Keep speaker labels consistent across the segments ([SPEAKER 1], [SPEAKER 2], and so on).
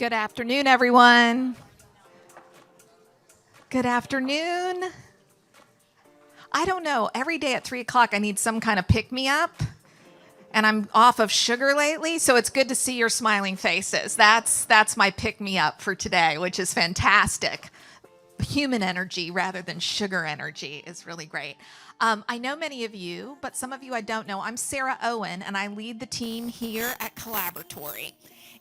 [SPEAKER 1] Good afternoon, everyone. Good afternoon. I don't know. Every day at 3 o'clock, I need some kind of pick-me-up, and I'm off of sugar lately, so it's good to see your smiling faces. That's my pick-me-up for today, which is fantastic. Human energy rather than sugar energy is really great. I know many of you, but some of you I don't know. I'm Sarah Owen, and I lead the team here at Collaboratory.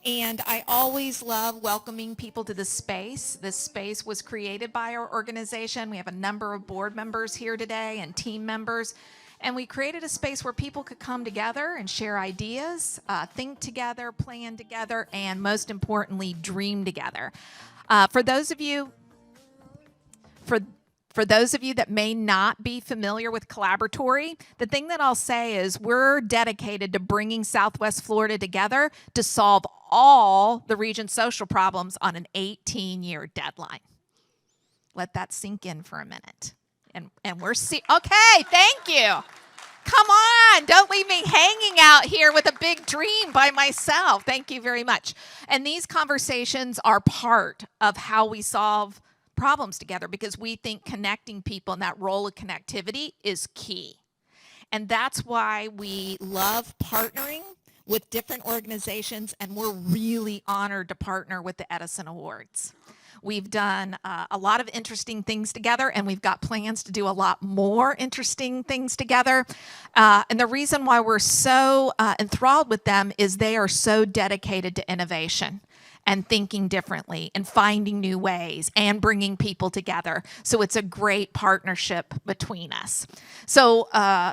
[SPEAKER 1] And I always love welcoming people to this space. This space was created by our organization. We have a number of board members here today and team members. And we created a space where people could come together and share ideas, think together, plan together, and most importantly, dream together. For those of you that may not be familiar with Collaboratory, the thing that I'll say is we're dedicated to bringing Southwest Florida together to solve all the region's social problems on an 18-year deadline. Let that sink in for a minute. And we're okay, thank you. Come on, don't leave me hanging out here with a big dream by myself. Thank you very much. And these conversations are part of how we solve problems together because we think connecting people and that role of connectivity is key. And that's why we love partnering with different organizations, and we're really honored to partner with the Edison Awards. We've done a lot of interesting things together, and we've got plans to do a lot more interesting things together. And the reason why we're so enthralled with them is they are so dedicated to innovation and thinking differently and finding new ways and bringing people together. So it's a great partnership between us. So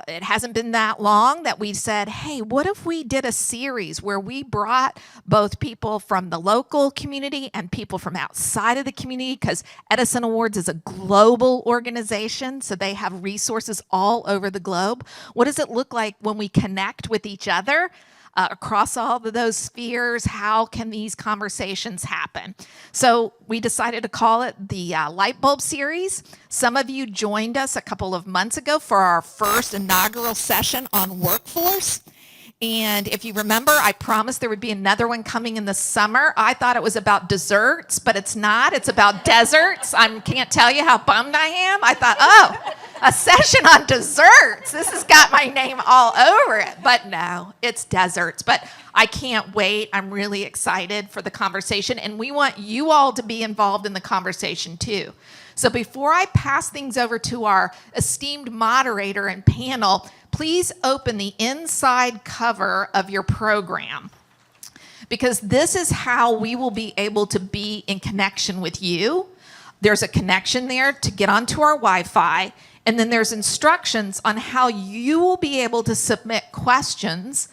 [SPEAKER 1] it hasn't been that long that we said, hey, what if we did a series where we brought both people from the local community and people from outside of the community, because Edison Awards is a global organization, so they have resources all over the globe. What does it look like when we connect with each other? Across all of those spheres, how can these conversations happen? So we decided to call it the Lightbulb series. Some of you joined us a couple of months ago for our first inaugural session on workforce. And if you remember, I promised there would be another one coming in the summer. I thought it was about desserts, but it's not. It's about deserts. I can't tell you how bummed I am. I thought, oh, a session on desserts. This has got my name all over it. But no, it's deserts. But I can't wait. I'm really excited for the conversation. And we want you all to be involved in the conversation too. So before I pass things over to our esteemed moderator and panel, please open the inside cover of your program, because this is how we will be able to be in connection with you. There's a connection there to get onto our Wi-Fi, and then there's instructions on how you will be able to submit questions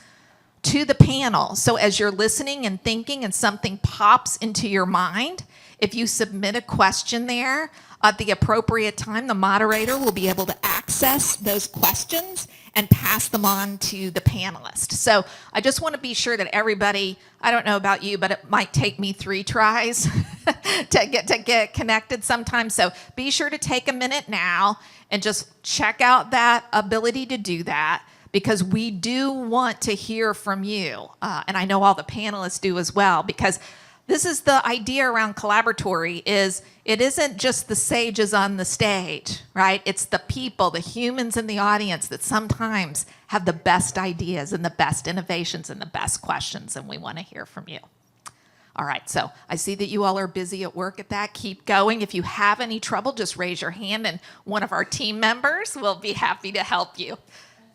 [SPEAKER 1] to the panel. So as you're listening and thinking and something pops into your mind, if you submit a question there, at the appropriate time, the moderator will be able to access those questions and pass them on to the panelists. So I just want to be sure that everybody, I don't know about you, but it might take me 3 tries to get connected sometimes. So be sure to take a minute now and just check out that ability to do that, because we do want to hear from you. And I know all the panelists do as well, because this is the idea around Collaboratory is it isn't just the sages on the stage, right? It's the people, the humans in the audience that sometimes have the best ideas and the best innovations and the best questions, and we want to hear from you. All right, so I see that you all are busy at work at that. Keep going. If you have any trouble, just raise your hand, and one of our team members will be happy to help you.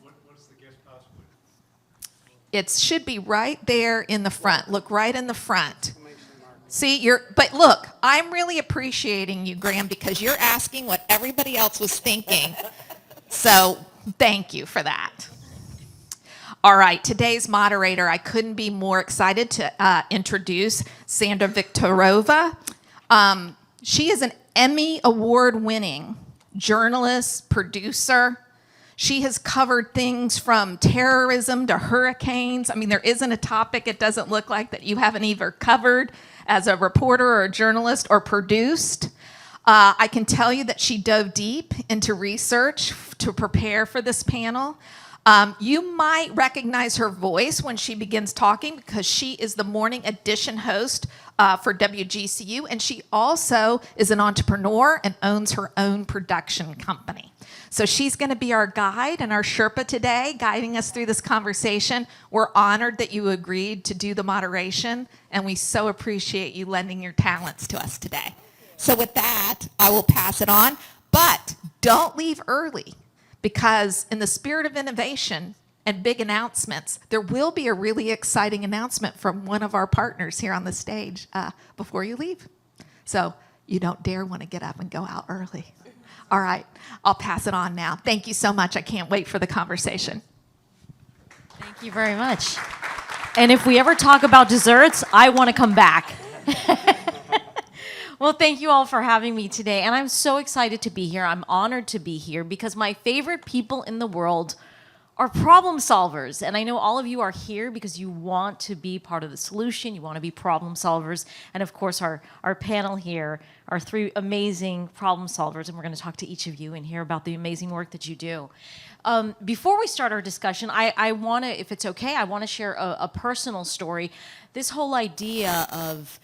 [SPEAKER 2] What's the guest password?
[SPEAKER 1] It should be right there in the front. Look right in the front. See, but look, I'm really appreciating you, Graham, because you're asking what everybody else was thinking. So thank you for that. All right, today's moderator, I couldn't be more excited to introduce Sandra Viktorova. She is an Emmy award-winning journalist, producer. She has covered things from terrorism to hurricanes. I mean, there isn't a topic it doesn't look like that you haven't either covered as a reporter or a journalist or produced. I can tell you that she dove deep into research to prepare for this panel. You might recognize her voice when she begins talking because she is the morning edition host for WGCU, and she also is an entrepreneur and owns her own production company. So she's going to be our guide and our Sherpa today, guiding us through this conversation. We're honored that you agreed to do the moderation, and we so appreciate you lending your talents to us today. So with that, I will pass it on, but don't leave early, because in the spirit of innovation and big announcements, there will be a really exciting announcement from one of our partners here on the stage before you leave. So you don't dare want to get up and go out early. All right, I'll pass it on now. Thank you so much. I can't wait for the conversation.
[SPEAKER 3] Thank you very much. And if we ever talk about desserts, I want to come back. Well, thank you all for having me today. And I'm so excited to be here. I'm honored to be here because my favorite people in the world are problem solvers. And I know all of you are here because you want to be part of the solution. You want to be problem solvers. And of course, our panel here are three amazing problem solvers. And we're going to talk to each of you and hear about the amazing work that you do. Before we start our discussion, I want to, if it's okay, I want to share a personal story. This whole idea of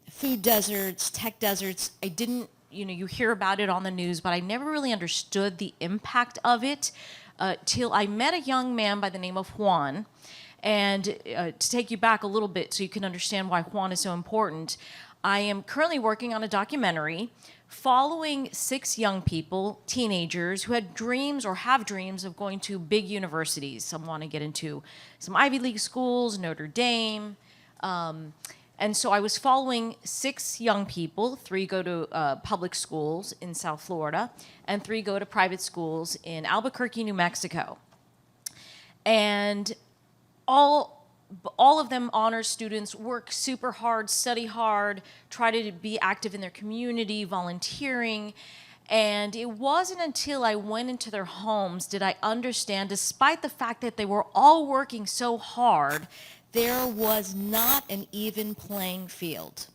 [SPEAKER 3] food deserts, tech deserts, I didn't, you hear about it on the news, but I never really understood the impact of it till I met a young man by the name of Juan. And to take you back a little bit so you can understand why Juan is so important, I am currently working on a documentary following 6 young people, teenagers, who had dreams or have dreams of going to big universities. Some want to get into some Ivy League schools, Notre Dame. And so I was following 6 young people. 3 go to public schools in South Florida, and 3 go to private schools in Albuquerque, New Mexico. And all of them honors students, work super hard, study hard, try to be active in their community, volunteering. And it wasn't until I went into their homes did I understand, despite the fact that they were all working so hard, there was not an even playing field.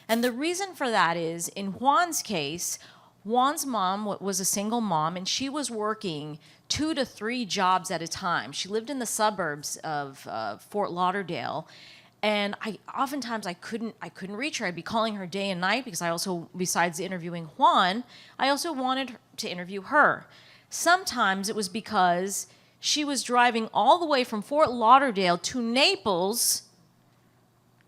[SPEAKER 3] And the reason for that is, in Juan's case, Juan's mom was a single mom, and she was working 2 to 3 jobs at a time. She lived in the suburbs of Fort Lauderdale, and oftentimes I couldn't reach her. I'd be calling her day and night because I also, besides interviewing Juan, I also wanted to interview her. Sometimes it was because she was driving all the way from Fort Lauderdale to Naples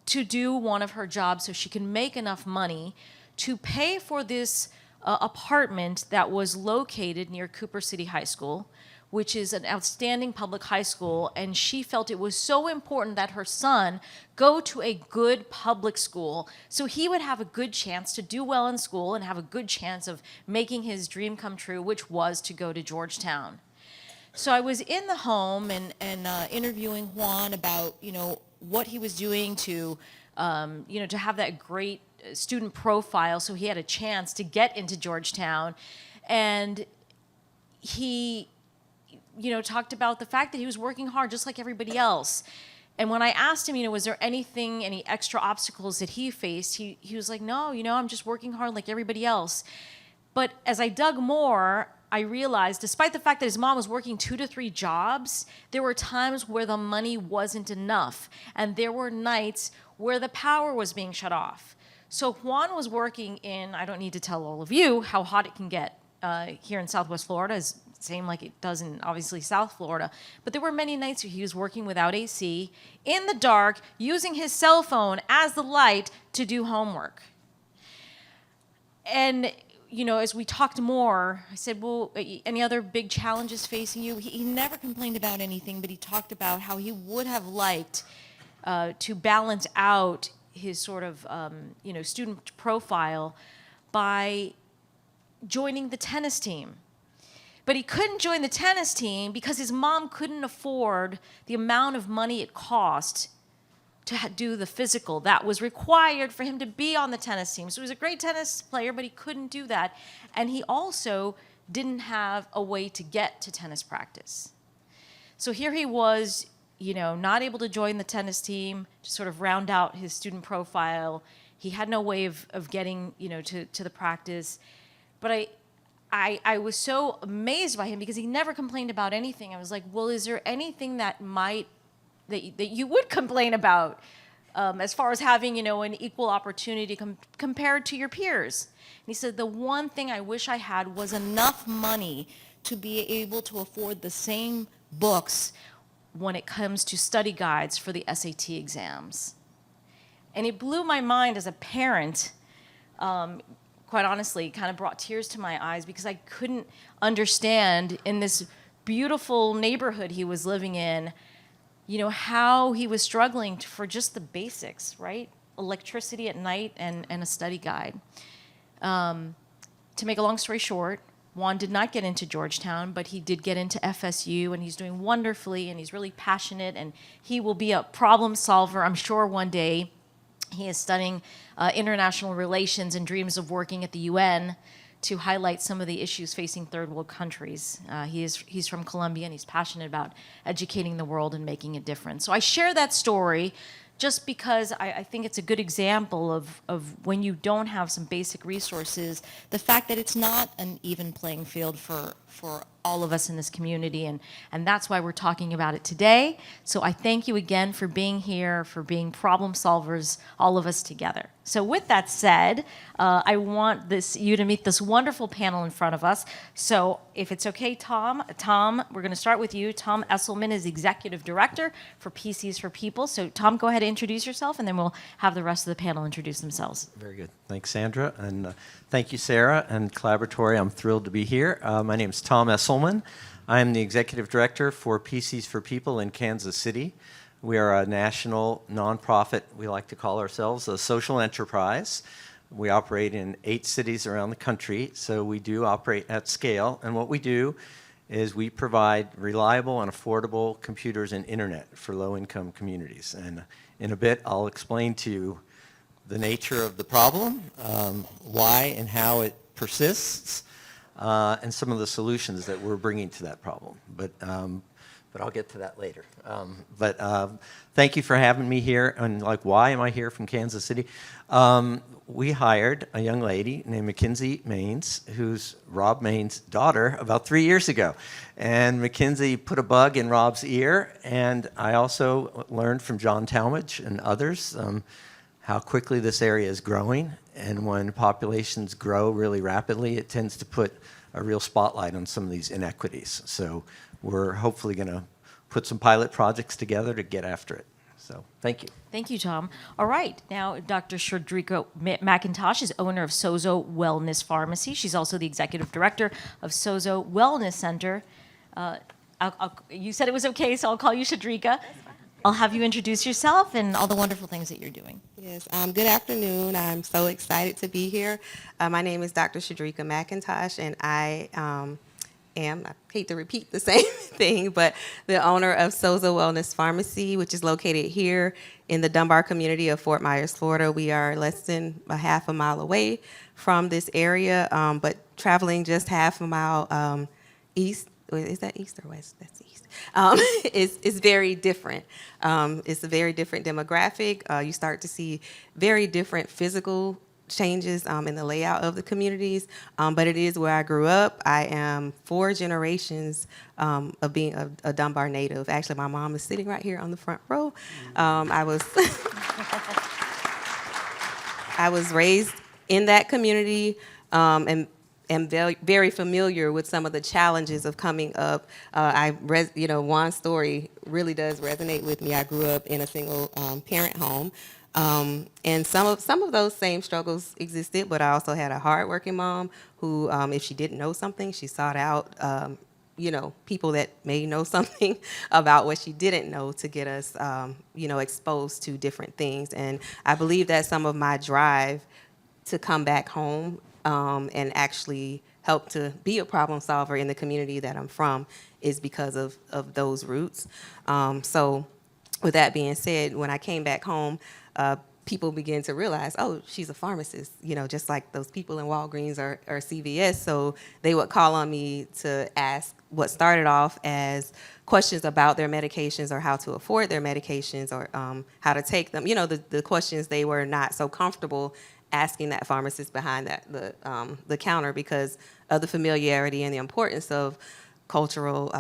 [SPEAKER 3] to do one of her jobs so she can make enough money to pay for this apartment that was located near Cooper City High School, which is an outstanding public high school, and she felt it was so important that her son go to a good public school so he would have a good chance to do well in school and have a good chance of making his dream come true, which was to go to Georgetown. So I was in the home and interviewing Juan about, what he was doing to, to have that great student profile so he had a chance to get into Georgetown. And he, talked about the fact that he was working hard just like everybody else. And when I asked him, was there any extra obstacles that he faced, he was like, no, I'm just working hard like everybody else. But as I dug more, I realized, despite the fact that his mom was working 2 to 3 jobs, there were times where the money wasn't enough. And there were nights where the power was being shut off. So Juan was working in, I don't need to tell all of you how hot it can get here in Southwest Florida, is same like it does in, obviously, South Florida. But there were many nights where he was working without AC, in the dark, using his cell phone as the light to do homework. And as we talked more, I said, well, any other big challenges facing you? He never complained about anything, but he talked about how he would have liked to balance out his sort of, student profile by joining the tennis team. But he couldn't join the tennis team because his mom couldn't afford the amount of money it cost to do the physical that was required for him to be on the tennis team. So he was a great tennis player, but he couldn't do that. And he also didn't have a way to get to tennis practice. So here he was, not able to join the tennis team to sort of round out his student profile. He had no way of getting, to the practice. But I was so amazed by him because he never complained about anything. I was like, well, is there anything that you would complain about? as far as having, an equal opportunity compared to your peers. And he said, the one thing I wish I had was enough money to be able to afford the same books when it comes to study guides for the SAT exams. And it blew my mind as a parent, quite honestly, kind of brought tears to my eyes because I couldn't understand in this beautiful neighborhood he was living in, how he was struggling for just the basics, right? Electricity at night and a study guide. To make a long story short, Juan did not get into Georgetown, but he did get into FSU, and he's doing wonderfully, and he's really passionate, and he will be a problem solver, I'm sure, one day. He is studying international relations and dreams of working at the UN to highlight some of the issues facing third world countries. He's from Colombia, and he's passionate about educating the world and making a difference. So I share that story just because I think it's a good example of when you don't have some basic resources, the fact that it's not an even playing field for all of us in this community, and that's why we're talking about it today. So I thank you again for being here, for being problem solvers, all of us together. So with that said, I want you to meet this wonderful panel in front of us. So if it's okay, Tom, we're going to start with you. Tom Esselman is Executive Director for PCs for People. So Tom, go ahead and introduce yourself, and then we'll have the rest of the panel introduce themselves.
[SPEAKER 4] Very good. Thanks, Sandra. And thank you, Sarah and Collaboratory. I'm thrilled to be here. My name is Tom Esselman. I'm the Executive Director for PCs for People in Kansas City. We are a national nonprofit. We like to call ourselves a social enterprise. We operate in 8 cities around the country, so we do operate at scale. And what we do is we provide reliable and affordable computers and internet for low-income communities. And in a bit, I'll explain to you the nature of the problem, why and how it persists, and some of the solutions that we're bringing to that problem. But I'll get to that later. Thank you for having me here. And why am I here from Kansas City? We hired a young lady named Mackenzie Maines, who's Rob Maine's daughter, about 3 years ago. And Mackenzie put a bug in Rob's ear. And I also learned from John Talmadge and others how quickly this area is growing. And when populations grow really rapidly, it tends to put a real spotlight on some of these inequities. So we're hopefully going to put some pilot projects together to get after it. So thank you.
[SPEAKER 3] Thank you, Tom. All right, now Dr. Shadrika McIntosh is owner of Sozo Wellness Pharmacy. She's also the executive director of Sozo Wellness Center. You said it was okay, so I'll call you Shadrika. I'll have you introduce yourself and all the wonderful things that you're doing.
[SPEAKER 5] Yes, good afternoon. I'm so excited to be here. My name is Dr. Shadrika McIntosh, and I I hate to repeat the same thing, but the owner of Sozo Wellness Pharmacy, which is located here in the Dunbar community of Fort Myers, Florida. We are less than a half a mile away from this area, but traveling just half a mile east. Is that east or west? That's east. Is very different. It's a very different demographic. You start to see very different physical changes in the layout of the communities, but it is where I grew up. I am 4 generations of being a Dunbar native. Actually, my mom is sitting right here on the front row. I was raised in that community and very familiar with some of the challenges of coming up. Juan's story really does resonate with me. I grew up in a single parent home. And some of those same struggles existed, but I also had a hardworking mom who, if she didn't know something, she sought out, people that may know something about what she didn't know to get us, exposed to different things. And I believe that some of my drive to come back home and actually help to be a problem solver in the community that I'm from is because of those roots. So with that being said, when I came back home, people began to realize, oh, she's a pharmacist, just like those people in Walgreens or CVS. So they would call on me to ask what started off as questions about their medications or how to afford their medications or how to take them. The questions they were not so comfortable asking that pharmacist behind the counter because of the familiarity and the importance of cultural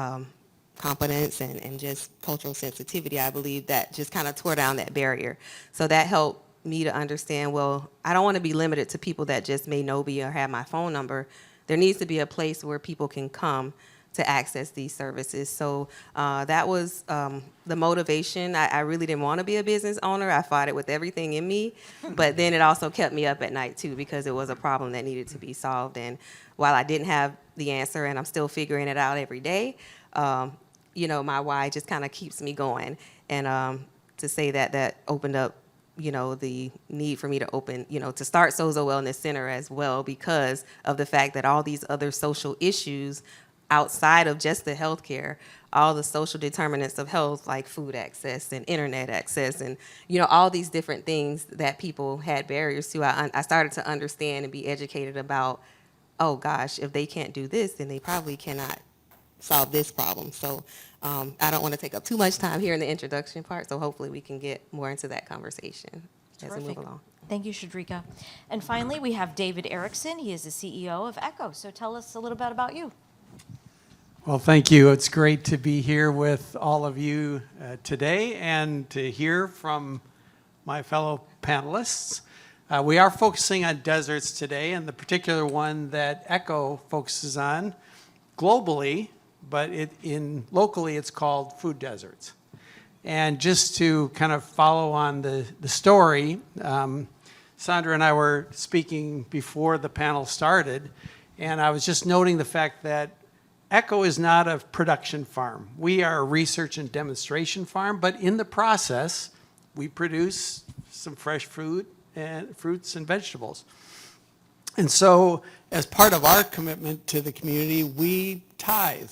[SPEAKER 5] competence and just cultural sensitivity, I believe, that just kind of tore down that barrier. So that helped me to understand, well, I don't want to be limited to people that just may know me or have my phone number. There needs to be a place where people can come to access these services. So that was the motivation. I really didn't want to be a business owner. I fought it with everything in me, but then it also kept me up at night too, because it was a problem that needed to be solved. And while I didn't have the answer, and I'm still figuring it out every day, my why just kind of keeps me going. And to say that opened up, the need for me to open, to start Sozo Wellness Center as well, because of the fact that all these other social issues outside of just the healthcare, all the social determinants of health, like food access and internet access, and all these different things that people had barriers to, I started to understand and be educated about, oh gosh, if they can't do this, then they probably cannot solve this problem. So I don't want to take up too much time here in the introduction part, so hopefully we can get more into that conversation as we move along.
[SPEAKER 3] Thank you, Shadrika. And finally, we have David Erickson. He is the CEO of Echo. So tell us a little bit about you.
[SPEAKER 2] Well, thank you. It's great to be here with all of you today and to hear from my fellow panelists. We are focusing on deserts today, and the particular one that Echo focuses on globally, but locally it's called food deserts. And just to kind of follow on the story, Sandra and I were speaking before the panel started, and I was just noting the fact that Echo is not a production farm. We are a research and demonstration farm, but in the process, we produce some fresh fruits and vegetables. And so, as part of our commitment to the community, we tithe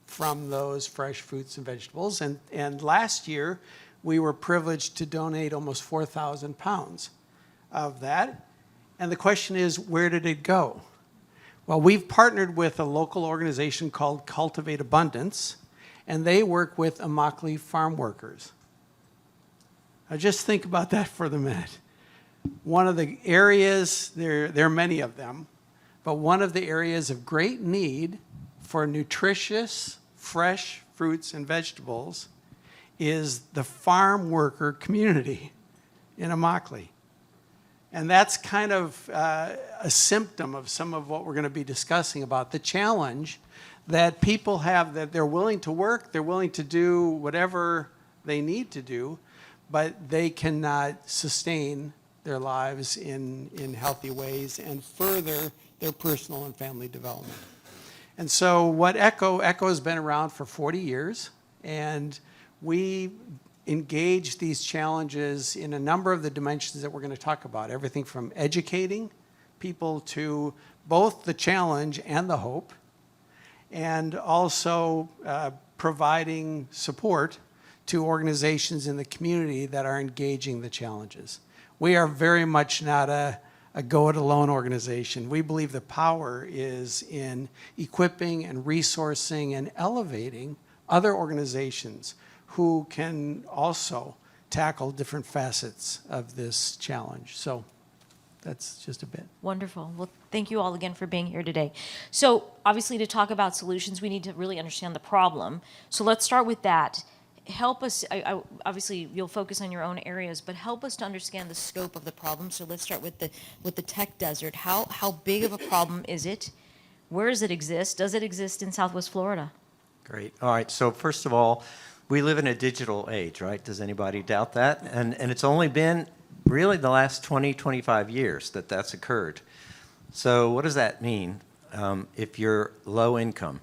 [SPEAKER 2] from those fresh fruits and vegetables. And last year, we were privileged to donate almost 4,000 pounds of that. And the question is, where did it go? Well, we've partnered with a local organization called Cultivate Abundance, and they work with Immokalee farm workers. Now just think about that for the minute. One of the areas, there are many of them, but one of the areas of great need for nutritious, fresh fruits and vegetables is the farm worker community in Immokalee. And that's kind of a symptom of some of what we're going to be discussing about the challenge that people have, that they're willing to work, they're willing to do whatever they need to do, but they cannot sustain their lives in healthy ways and further their personal and family development. And so what Echo has been around for 40 years, and we engage these challenges in a number of the dimensions that we're going to talk about, everything from educating people to both the challenge and the hope, and also providing support to organizations in the community that are engaging the challenges. We are very much not a go-it-alone organization. We believe the power is in equipping and resourcing and elevating other organizations who can also tackle different facets of this challenge. So that's just a bit.
[SPEAKER 3] Wonderful. Well, thank you all again for being here today. So obviously to talk about solutions, we need to really understand the problem. So let's start with that. Help us, obviously you'll focus on your own areas, but help us to understand the scope of the problem. So let's start with the tech desert. How big of a problem is it? Where does it exist? Does it exist in Southwest Florida? Great.
[SPEAKER 4] All right, so first of all, we live in a digital age, right? Does anybody doubt that? And it's only been really the last 20, 25 years that that's occurred. So what does that mean if you're low income?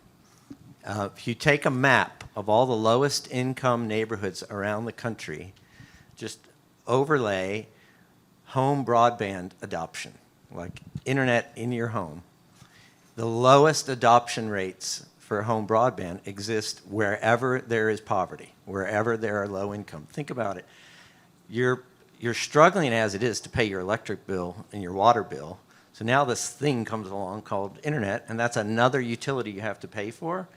[SPEAKER 4] If you take a map of all the lowest income neighborhoods around the country, just overlay home broadband adoption, like internet in your home, the lowest adoption rates for home broadband exist wherever there is poverty, wherever there are low income. Think about it. You're struggling as it is to pay your electric bill and your water bill. So now this thing comes along called internet, and that's another utility you have to pay for.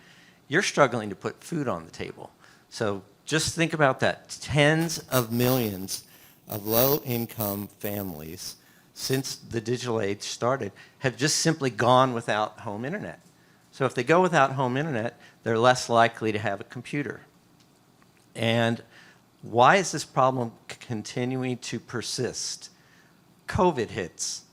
[SPEAKER 4] You're struggling to put food on the table. So just think about that. Tens of millions of low-income families since the digital age started have just simply gone without home internet. So if they go without home internet, they're less likely to have a computer. And why is this problem continuing to persist? COVID hits.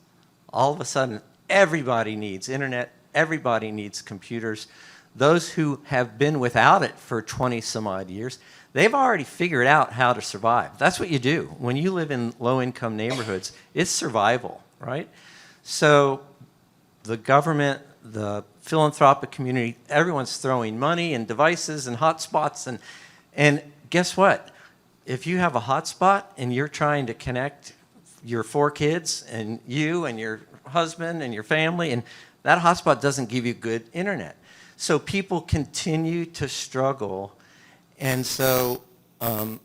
[SPEAKER 4] All of a sudden, everybody needs internet, everybody needs computers. Those who have been without it for 20 some odd years, they've already figured out how to survive. That's what you do. When you live in low-income neighborhoods, it's survival, right? So the government, the philanthropic community, everyone's throwing money and devices and hotspots. And guess what? If you have a hotspot and you're trying to connect your 4 kids and you and your husband and your family, and that hotspot doesn't give you good internet. So people continue to struggle. And so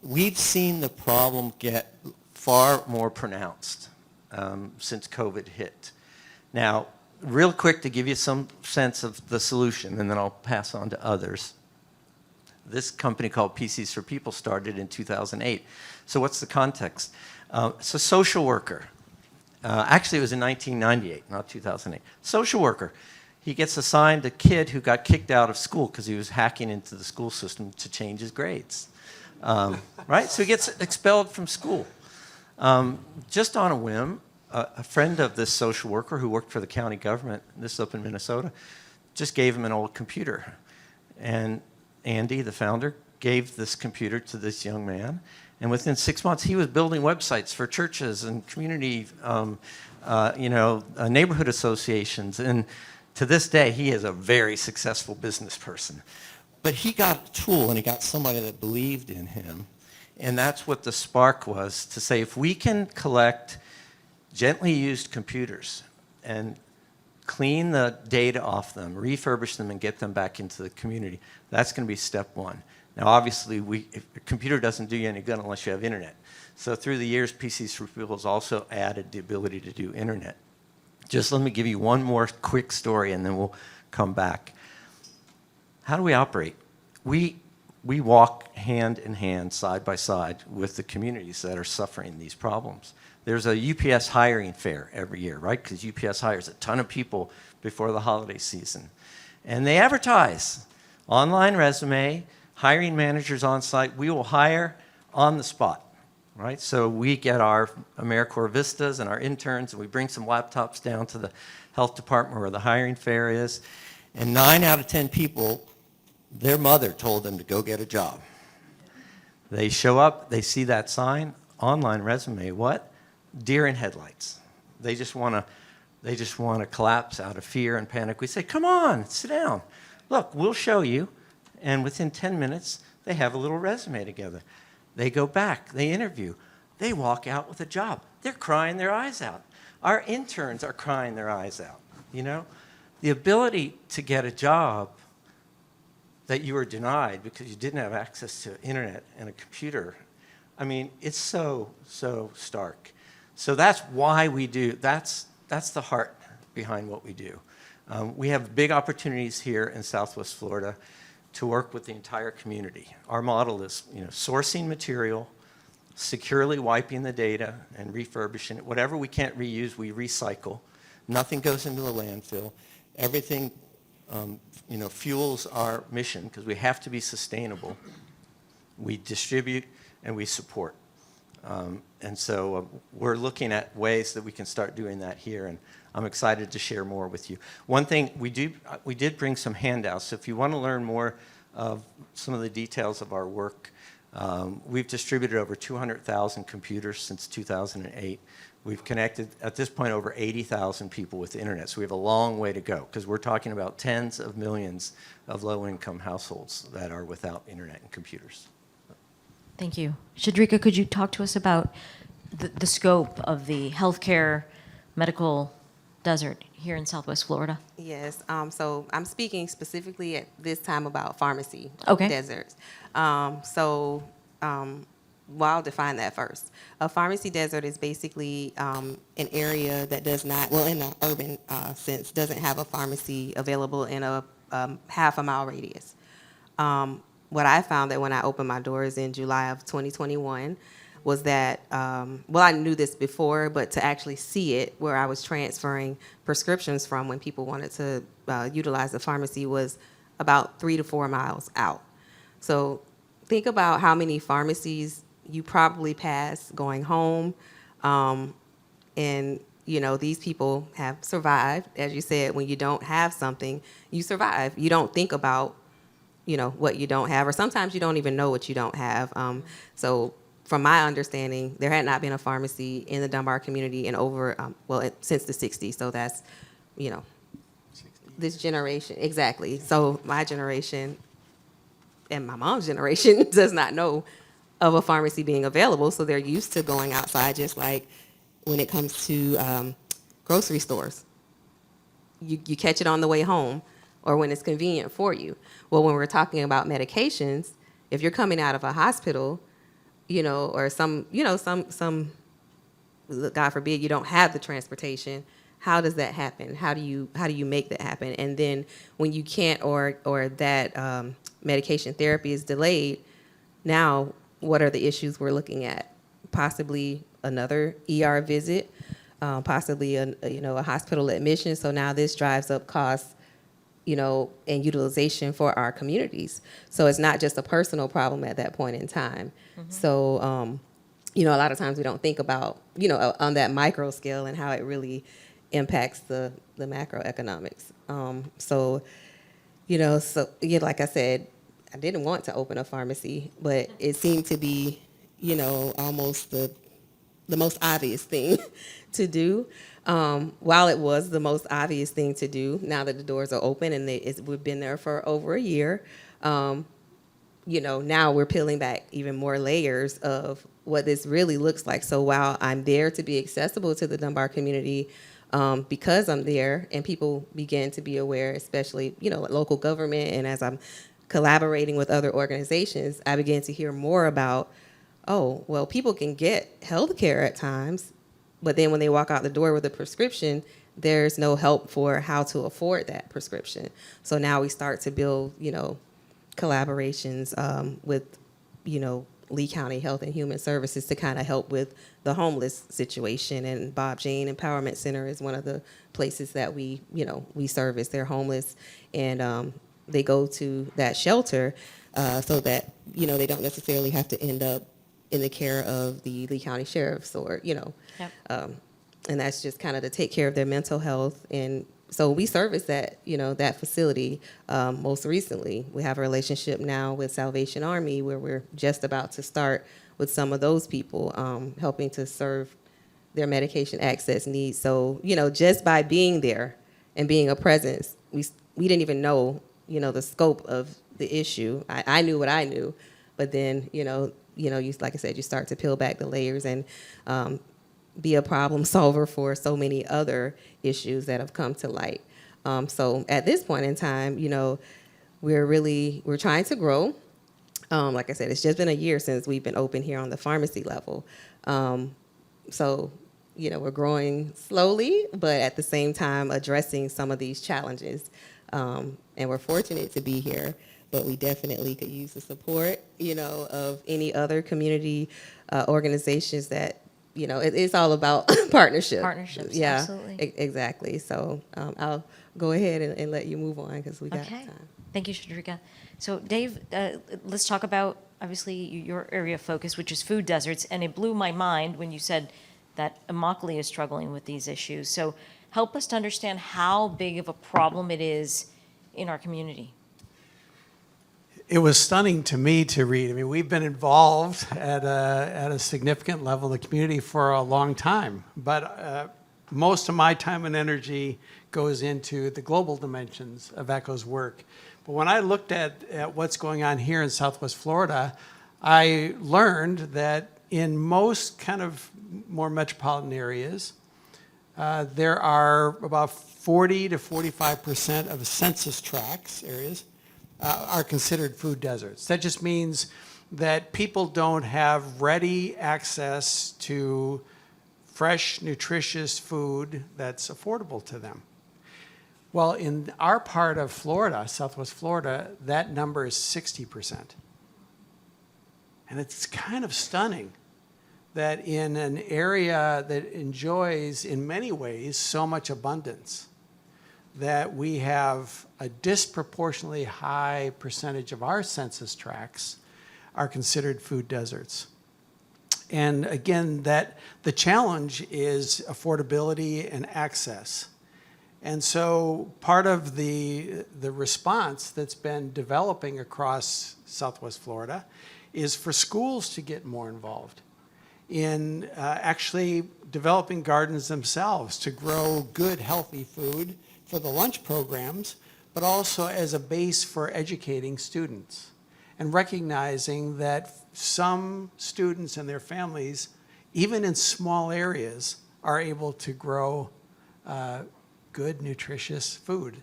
[SPEAKER 4] we've seen the problem get far more pronounced since COVID hit. Now, real quick to give you some sense of the solution, and then I'll pass on to others. This company called PCs for People started in 2008. So what's the context? It's a social worker. Actually, it was in 1998, not 2008. Social worker. He gets assigned a kid who got kicked out of school because he was hacking into the school system to change his grades. Right? So he gets expelled from school. Just on a whim, a friend of this social worker who worked for the county government, this is up in Minnesota, just gave him an old computer. And Andy, the founder, gave this computer to this young man. And within 6 months, he was building websites for churches and community, neighborhood associations. And to this day, he is a very successful business person. But he got a tool, and he got somebody that believed in him. And that's what the spark was, to say, if we can collect gently used computers and clean the data off them, refurbish them, and get them back into the community, that's going to be step one. Now, obviously, if a computer doesn't do you any good unless you have internet. So through the years, PCs for People has also added the ability to do internet. Just let me give you one more quick story, and then we'll come back. How do we operate? We walk hand in hand, side by side, with the communities that are suffering these problems. There's a UPS hiring fair every year, right? Because UPS hires a ton of people before the holiday season. And they advertise, online resume, hiring managers on site. We will hire on the spot, right? So we get our AmeriCorps Vistas and our interns, and we bring some laptops down to the health department where the hiring fair is. And 9 out of 10 people, their mother told them to go get a job. They show up, they see that sign, online resume, what? Deer in headlights. They just want to collapse out of fear and panic. We say, come on, sit down. Look, we'll show you. And within 10 minutes, they have a little resume together. They go back, they interview. They walk out with a job. They're crying their eyes out. Our interns are crying their eyes out, you know? The ability to get a job that you were denied because you didn't have access to internet and a computer, I mean, it's so stark. So that's why we do, that's the heart behind what we do. We have big opportunities here in Southwest Florida to work with the entire community. Our model is, sourcing material, securely wiping the data and refurbishing it. Whatever we can't reuse, we recycle. Nothing goes into the landfill. Everything, fuels our mission because we have to be sustainable. We distribute and we support. And so we're looking at ways that we can start doing that here, and I'm excited to share more with you. One thing, we did bring some handouts. So if you want to learn more of some of the details of our work, we've distributed over 200,000 computers since 2008. We've connected, at this point, over 80,000 people with the internet. So we have a long way to go because we're talking about tens of millions of low-income households that are without internet and computers.
[SPEAKER 3] Thank you. Shadrika, could you talk to us about the scope of the healthcare medical desert here in Southwest Florida?
[SPEAKER 5] Yes. So I'm speaking specifically at this time about pharmacy deserts. Well, I'll define that first. A pharmacy desert is basically an area that does not, well, in the urban sense, doesn't have a pharmacy available in a half-a-mile radius. What I found that when I opened my doors in July of 2021 was that, I knew this before, but to actually see it where I was transferring prescriptions from when people wanted to utilize the pharmacy was about 3 to 4 miles out. So think about how many pharmacies you probably pass going home. And, you know, these people have survived. As you said, when you don't have something, you survive. You don't think about, you know, what you don't have, or sometimes you don't even know what you don't have. So from my understanding, there had not been a pharmacy in the Dunbar community in over, since the 60s. So that's, you know, this generation, exactly. So my generation and my mom's generation does not know of a pharmacy being available, so they're used to going outside, just like when it comes to grocery stores. You catch it on the way home or when it's convenient for you. Well, when we're talking about medications, if you're coming out of a hospital, you know, or some God forbid you don't have the transportation, how does that happen? How do you make that happen? And then when you can't, or that medication therapy is delayed, now what are the issues we're looking at? Possibly another ER visit, possibly a hospital admission. So now this drives up costs, you know, and utilization for our communities. So it's not just a personal problem at that point in time. Mm-hmm. So you know, a lot of times we don't think about, you know, on that micro scale and how it really impacts the macroeconomics. So, you know, like I said, I didn't want to open a pharmacy, but it seemed to be, you know, almost the most obvious thing to do. While it was the most obvious thing to do, now that the doors are open and we've been there for over a year, you know, now we're peeling back even more layers of what this really looks like. So while I'm there to be accessible to the Dunbar community, because I'm there and people begin to be aware, especially, you know, local government, and as I'm collaborating with other organizations, I began to hear more about, oh, well, people can get health care at times, but then when they walk out the door with a prescription, there's no help for how to afford that prescription. So now we start to build, you know, collaborations with, you know, Lee County Health and Human Services to kind of help with the homeless situation. And Bob Jane Empowerment Center is one of the places that we service. They're homeless, and they go to that shelter so that, you know, they don't necessarily have to end up in the care of the Lee County Sheriff's, or, you know,
[SPEAKER 3] Yep.
[SPEAKER 5] And that's just kind of to take care of their mental health. And so we service that, you know, that facility. Most recently, we have a relationship now with Salvation Army, where we're just about to start with some of those people, helping to serve their medication access needs. So, you know, just by being there and being a presence, we didn't even know, you know, the scope of the issue. I knew what I knew, but then, you know, you like I said, you start to peel back the layers and be a problem solver for so many other issues that have come to light. So at this point in time, you know, we're trying to grow. Like I said, it's just been a year since we've been open here on the pharmacy level. So, you know, we're growing slowly, but at the same time addressing some of these challenges. And we're fortunate to be here, but we definitely could use the support, you know, of any other community organizations that, you know, it's all about partnership.
[SPEAKER 3] Partnerships,
[SPEAKER 5] yeah,
[SPEAKER 3] absolutely.
[SPEAKER 5] Exactly. So I'll go ahead and let you move on because we got
[SPEAKER 3] Okay.
[SPEAKER 5] time.
[SPEAKER 3] Thank you, Shadrika. So, Dave, let's talk about, obviously, your area of focus, which is food deserts. And it blew my mind when you said that Immokalee is struggling with these issues. So help us to understand how big of a problem it is in our community.
[SPEAKER 2] It was stunning to me to read. I mean, we've been involved at a significant level in the community for a long time, but most of my time and energy goes into the global dimensions of ECHO's work. But when I looked at what's going on here in Southwest Florida, I learned that in most kind of more metropolitan areas, there are about 40 to 45% of census tracts areas are considered food deserts. That just means that people don't have ready access to fresh, nutritious food that's affordable to them. Well, in our part of Florida, Southwest Florida, that number is 60%. And it's kind of stunning that in an area that enjoys, in many ways, so much abundance, that we have a disproportionately high percentage of our census tracts are considered food deserts. And again, that the challenge is affordability and access. And so part of the response that's been developing across Southwest Florida is for schools to get more involved in actually developing gardens themselves to grow good, healthy food for the lunch programs, but also as a base for educating students and recognizing that some students and their families, even in small areas, are able to grow good, nutritious food.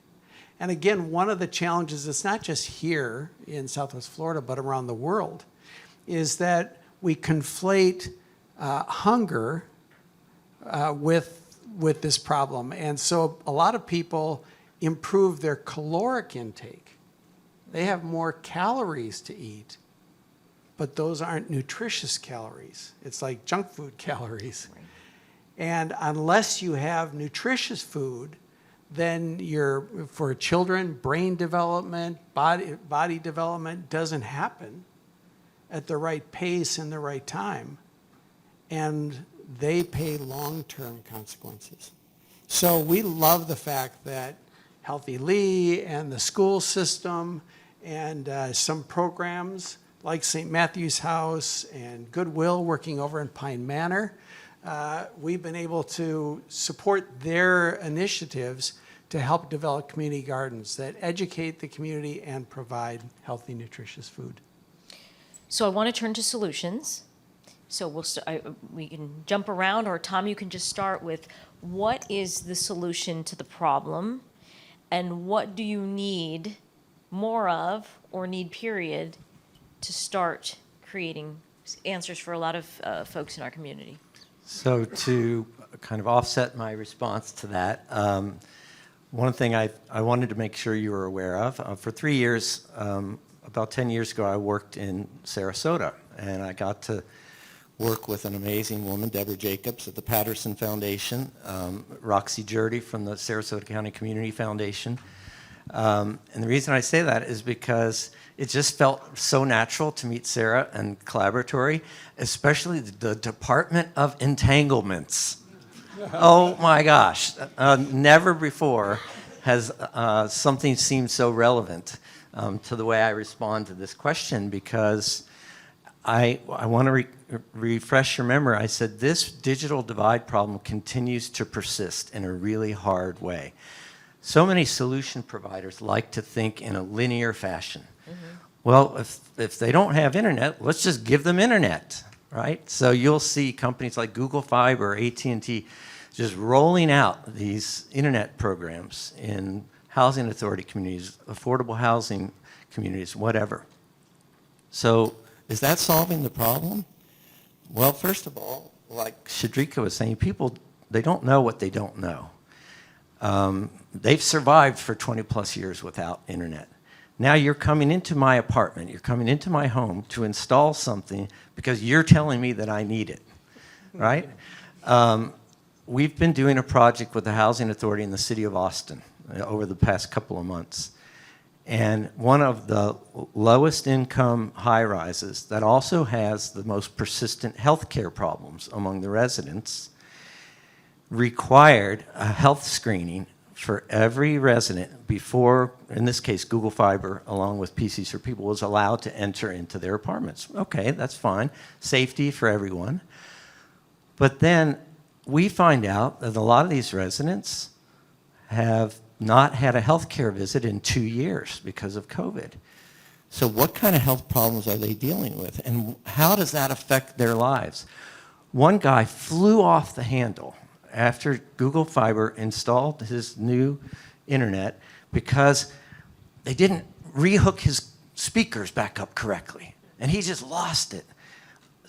[SPEAKER 2] And again, one of the challenges, it's not just here in Southwest Florida, but around the world, is that we conflate hunger with this problem. And so a lot of people improve their caloric intake. They have more calories to eat, but those aren't nutritious calories. It's like junk food calories. Right. And unless you have nutritious food, then for children, brain development, body development doesn't happen at the right pace and the right time. And they pay long-term consequences. So we love the fact that Healthy Lee and the school system and some programs like St. Matthew's House and Goodwill working over in Pine Manor, we've been able to support their initiatives to help develop community gardens that educate the community and provide healthy, nutritious food.
[SPEAKER 3] So I want to turn to solutions. So we can jump around, or Tom, you can just start with what is the solution to the problem, and what do you need more of, or need period, to start creating answers for a lot of folks in our community?
[SPEAKER 4] So to kind of offset my response to that, one thing I wanted to make sure you were aware of, for 3 years, about 10 years ago, I worked in Sarasota, and I got to work with an amazing woman, Deborah Jacobs at the Patterson Foundation, Roxy Jurdy from the Sarasota County Community Foundation. And the reason I say that is because it just felt so natural to meet Sarah and Collaboratory, especially the Department of Entanglements. Oh my gosh, never before has something seemed so relevant to the way I respond to this question, because I want to refresh your memory. I said this digital divide problem continues to persist in a really hard way. So many solution providers like to think in a linear fashion. Mm-hmm. Well, if they don't have internet, let's just give them internet, right? So you'll see companies like Google Fiber, AT&T, just rolling out these internet programs in housing authority communities, affordable housing communities, whatever. So is that solving the problem? Well, first of all, like Shadrika was saying, people, they don't know what they don't know. They've survived for 20 plus years without internet. Now you're coming into my apartment, you're coming into my home to install something because you're telling me that I need it, right? We've been doing a project with the Housing Authority in the city of Austin over the past couple of months. And one of the lowest income high-rises that also has the most persistent health care problems among the residents required a health screening for every resident before, in this case, Google Fiber, along with PCs for People, was allowed to enter into their apartments. Okay, that's fine. Safety for everyone. But then we find out that a lot of these residents have not had a health care visit in 2 years because of COVID. So what kind of health problems are they dealing with? And how does that affect their lives? One guy flew off the handle after Google Fiber installed his new internet because they didn't rehook his speakers back up correctly. And he just lost it.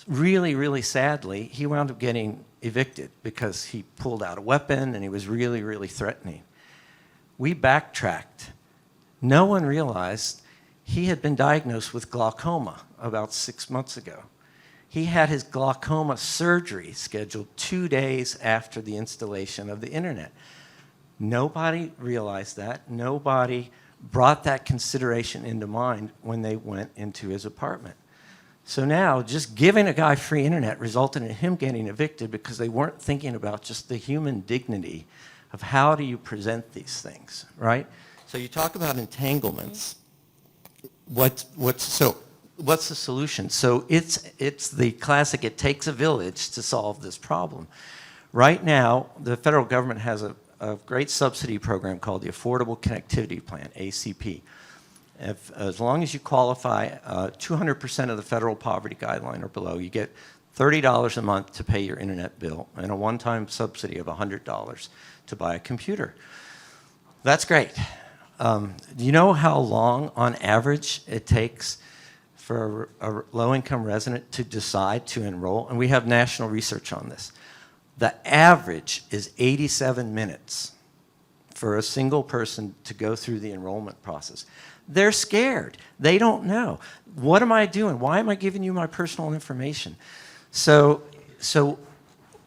[SPEAKER 4] Really, really sadly, he wound up getting evicted because he pulled out a weapon and he was really, really threatening. We backtracked. No one realized he had been diagnosed with glaucoma about 6 months ago. He had his glaucoma surgery scheduled 2 days after the installation of the internet. Nobody realized that. Nobody brought that consideration into mind when they went into his apartment. So now, just giving a guy free internet resulted in him getting evicted because they weren't thinking about just the human dignity of how do you present these things, right? So you talk about entanglements. What's the solution? So it's the classic, it takes a village to solve this problem. Right now, the federal government has a great subsidy program called the Affordable Connectivity Plan, ACP. As long as you qualify 200% of the federal poverty guideline or below, you get $30 a month to pay your internet bill and a one-time subsidy of $100 to buy a computer. That's great. Do you know how long, on average, it takes for a low-income resident to decide to enroll? And we have national research on this. The average is 87 minutes for a single person to go through the enrollment process. They're scared. They don't know. What am I doing? Why am I giving you my personal information? So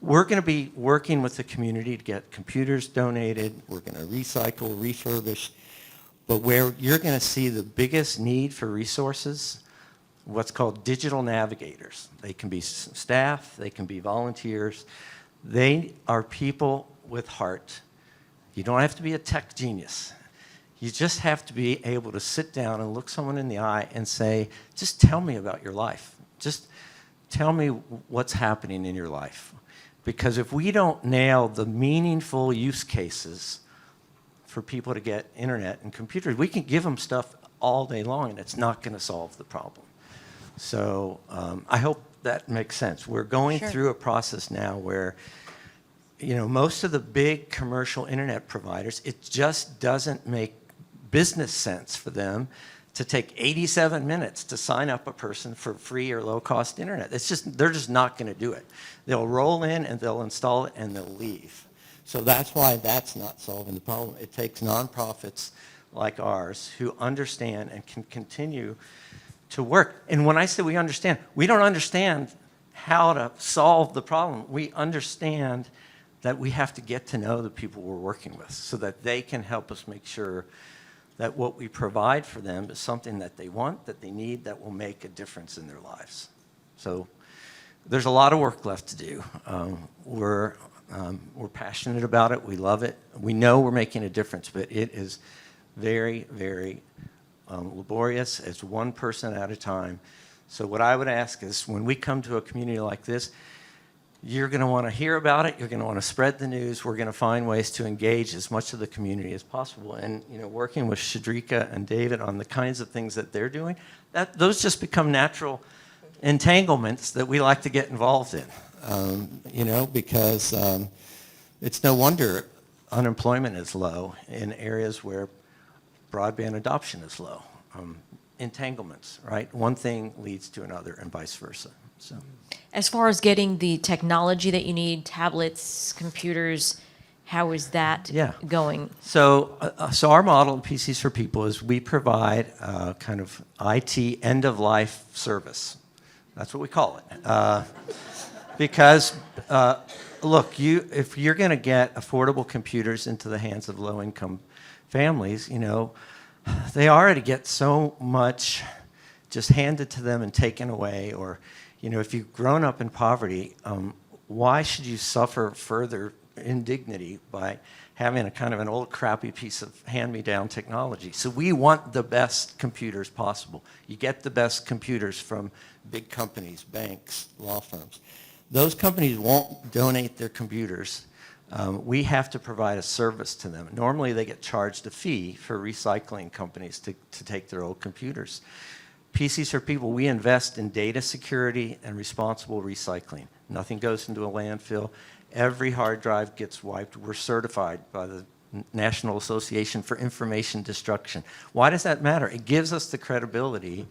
[SPEAKER 4] we're going to be working with the community to get computers donated. We're going to recycle, refurbish. But where you're going to see the biggest need for resources, what's called digital navigators. They can be staff. They can be volunteers. They are people with heart. You don't have to be a tech genius. You just have to be able to sit down and look someone in the eye and say, just tell me about your life. Just tell me what's happening in your life. Because if we don't nail the meaningful use cases for people to get internet and computers, we can give them stuff all day long and it's not going to solve the problem. So I hope that makes sense. We're going through a process now where most of the big commercial internet providers, it just doesn't make business sense for them to take 87 minutes to sign up a person for free or low-cost internet. They're just not going to do it. They'll roll in and they'll install it and they'll leave. So that's why that's not solving the problem. It takes nonprofits like ours who understand and can continue to work. And when I say we don't understand how to solve the problem. We understand that we have to get to know the people we're working with so that they can help us make sure that what we provide for them is something that they want, that they need, that will make a difference in their lives. So there's a lot of work left to do. We're passionate about it. We love it. We know we're making a difference, but it is very, very laborious. It's one person at a time. So what I would ask is when we come to a community like this, you're going to want to hear about it. You're going to want to spread the news. We're going to find ways to engage as much of the community as possible. And working with Shadrika and David on the kinds of things that they're doing, those just become natural entanglements that we like to get involved in. Because it's no wonder unemployment is low in areas where broadband adoption is low. Entanglements, right? One thing leads to another and vice versa. So.
[SPEAKER 3] As far as getting the technology that you need, tablets, computers, how is that going?
[SPEAKER 4] So our model, PCs for People, is we provide kind of IT end-of-life service. That's what we call it. Because, look, if you're going to get affordable computers into the hands of low-income families, they already get so much just handed to them and taken away, or if you've grown up in poverty, why should you suffer further indignity by having a kind of an old crappy piece of hand-me-down technology? So we want the best computers possible. You get the best computers from big companies, banks, law firms. Those companies won't donate their computers. We have to provide a service to them. Normally they get charged a fee for recycling companies to take their old computers. PCs for People, we invest in data security and responsible recycling. Nothing goes into a landfill. Every hard drive gets wiped. We're certified by the National Association for Information Destruction. Why does that matter? It gives us the credibility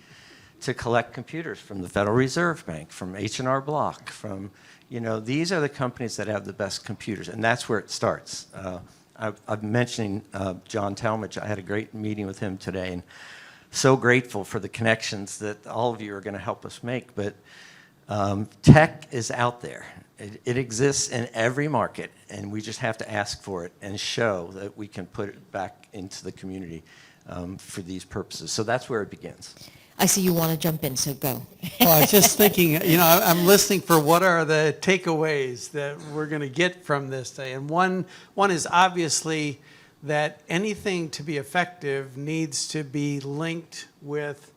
[SPEAKER 4] to collect computers from the Federal Reserve Bank, from H&R Block, from, these are the companies that have the best computers, and that's where it starts. I'm mentioning John Talmadge. I had a great meeting with him today, and so grateful for the connections that all of you are going to help us make. But tech is out there. It exists in every market, and we just have to ask for it and show that we can put it back into the community for these purposes. So that's where it begins.
[SPEAKER 6] I see you want to jump in, so go.
[SPEAKER 2] Well, I was just thinking, I'm listening for what are the takeaways that we're going to get from this day. And one is obviously that anything to be effective needs to be linked with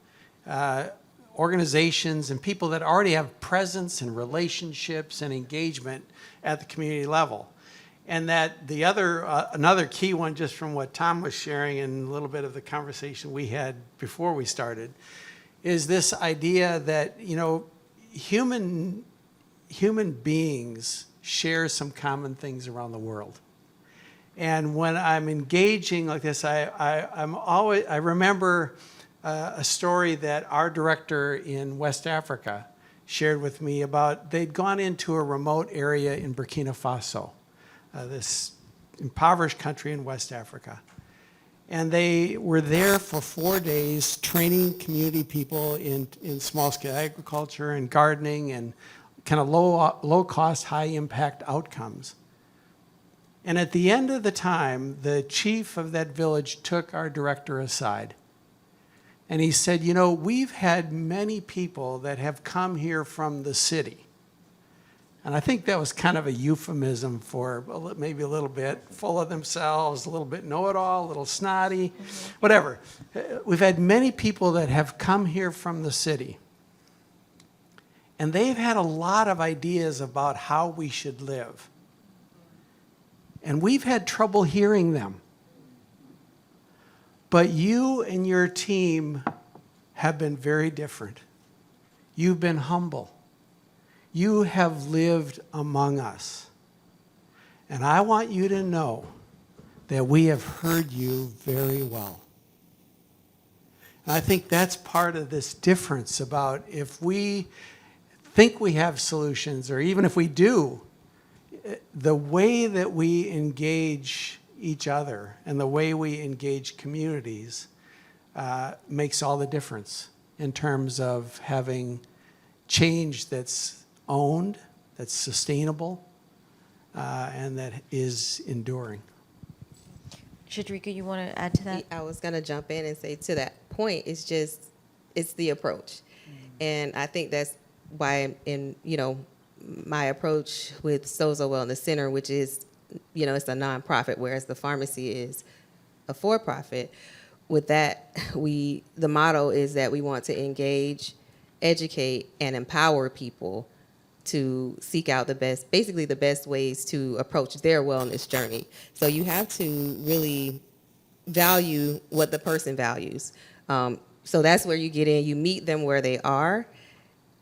[SPEAKER 2] organizations and people that already have presence and relationships and engagement at the community level. And that the other, another key one, just from what Tom was sharing and a little bit of the conversation we had before we started, is this idea that, human beings share some common things around the world. And when I'm engaging like this, I remember a story that our director in West Africa shared with me about they'd gone into a remote area in Burkina Faso, this impoverished country in West Africa. And they were there for 4 days training community people in small-scale agriculture and gardening and kind of low-cost, high-impact outcomes. And at the end of the time, the chief of that village took our director aside. And he said, we've had many people that have come here from the city. And I think that was kind of a euphemism for maybe a little bit full of themselves, a little bit know-it-all, a little snotty, whatever. We've had many people that have come here from the city. And they've had a lot of ideas about how we should live. And we've had trouble hearing them. But you and your team have been very different. You've been humble. You have lived among us. And I want you to know that we have heard you very well. And I think that's part of this difference about if we think we have solutions, or even if we do, the way that we engage each other and the way we engage communities makes all the difference in terms of having change that's owned, that's sustainable, and that is enduring.
[SPEAKER 3] Shadrika, you want to add to that?
[SPEAKER 5] I was going to jump in and say to that point, it's the approach. And I think that's why my approach with Sozo Wellness Center, which is, it's a nonprofit, whereas the pharmacy is a for-profit. With that, the motto is that we want to engage, educate, and empower people to seek out the best ways to approach their wellness journey. So you have to really value what the person values. So that's where you get in. You meet them where they are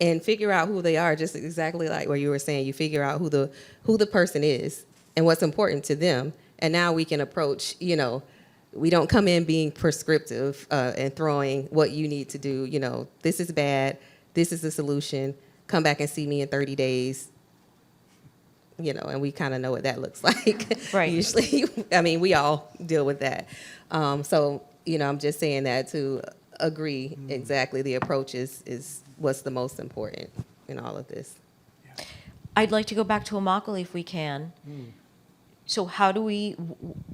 [SPEAKER 5] and figure out who they are, just exactly like what you were saying. You figure out who the person is and what's important to them. And now we can approach, we don't come in being prescriptive and throwing what you need to do. This is bad. This is the solution. Come back and see me in 30 days. And we kind of know what that looks like.
[SPEAKER 3] Right.
[SPEAKER 5] Usually, we all deal with that. So, I'm just saying that to agree exactly the approach is what's the most important in all of this.
[SPEAKER 3] I'd like to go back to Immokalee if we can. So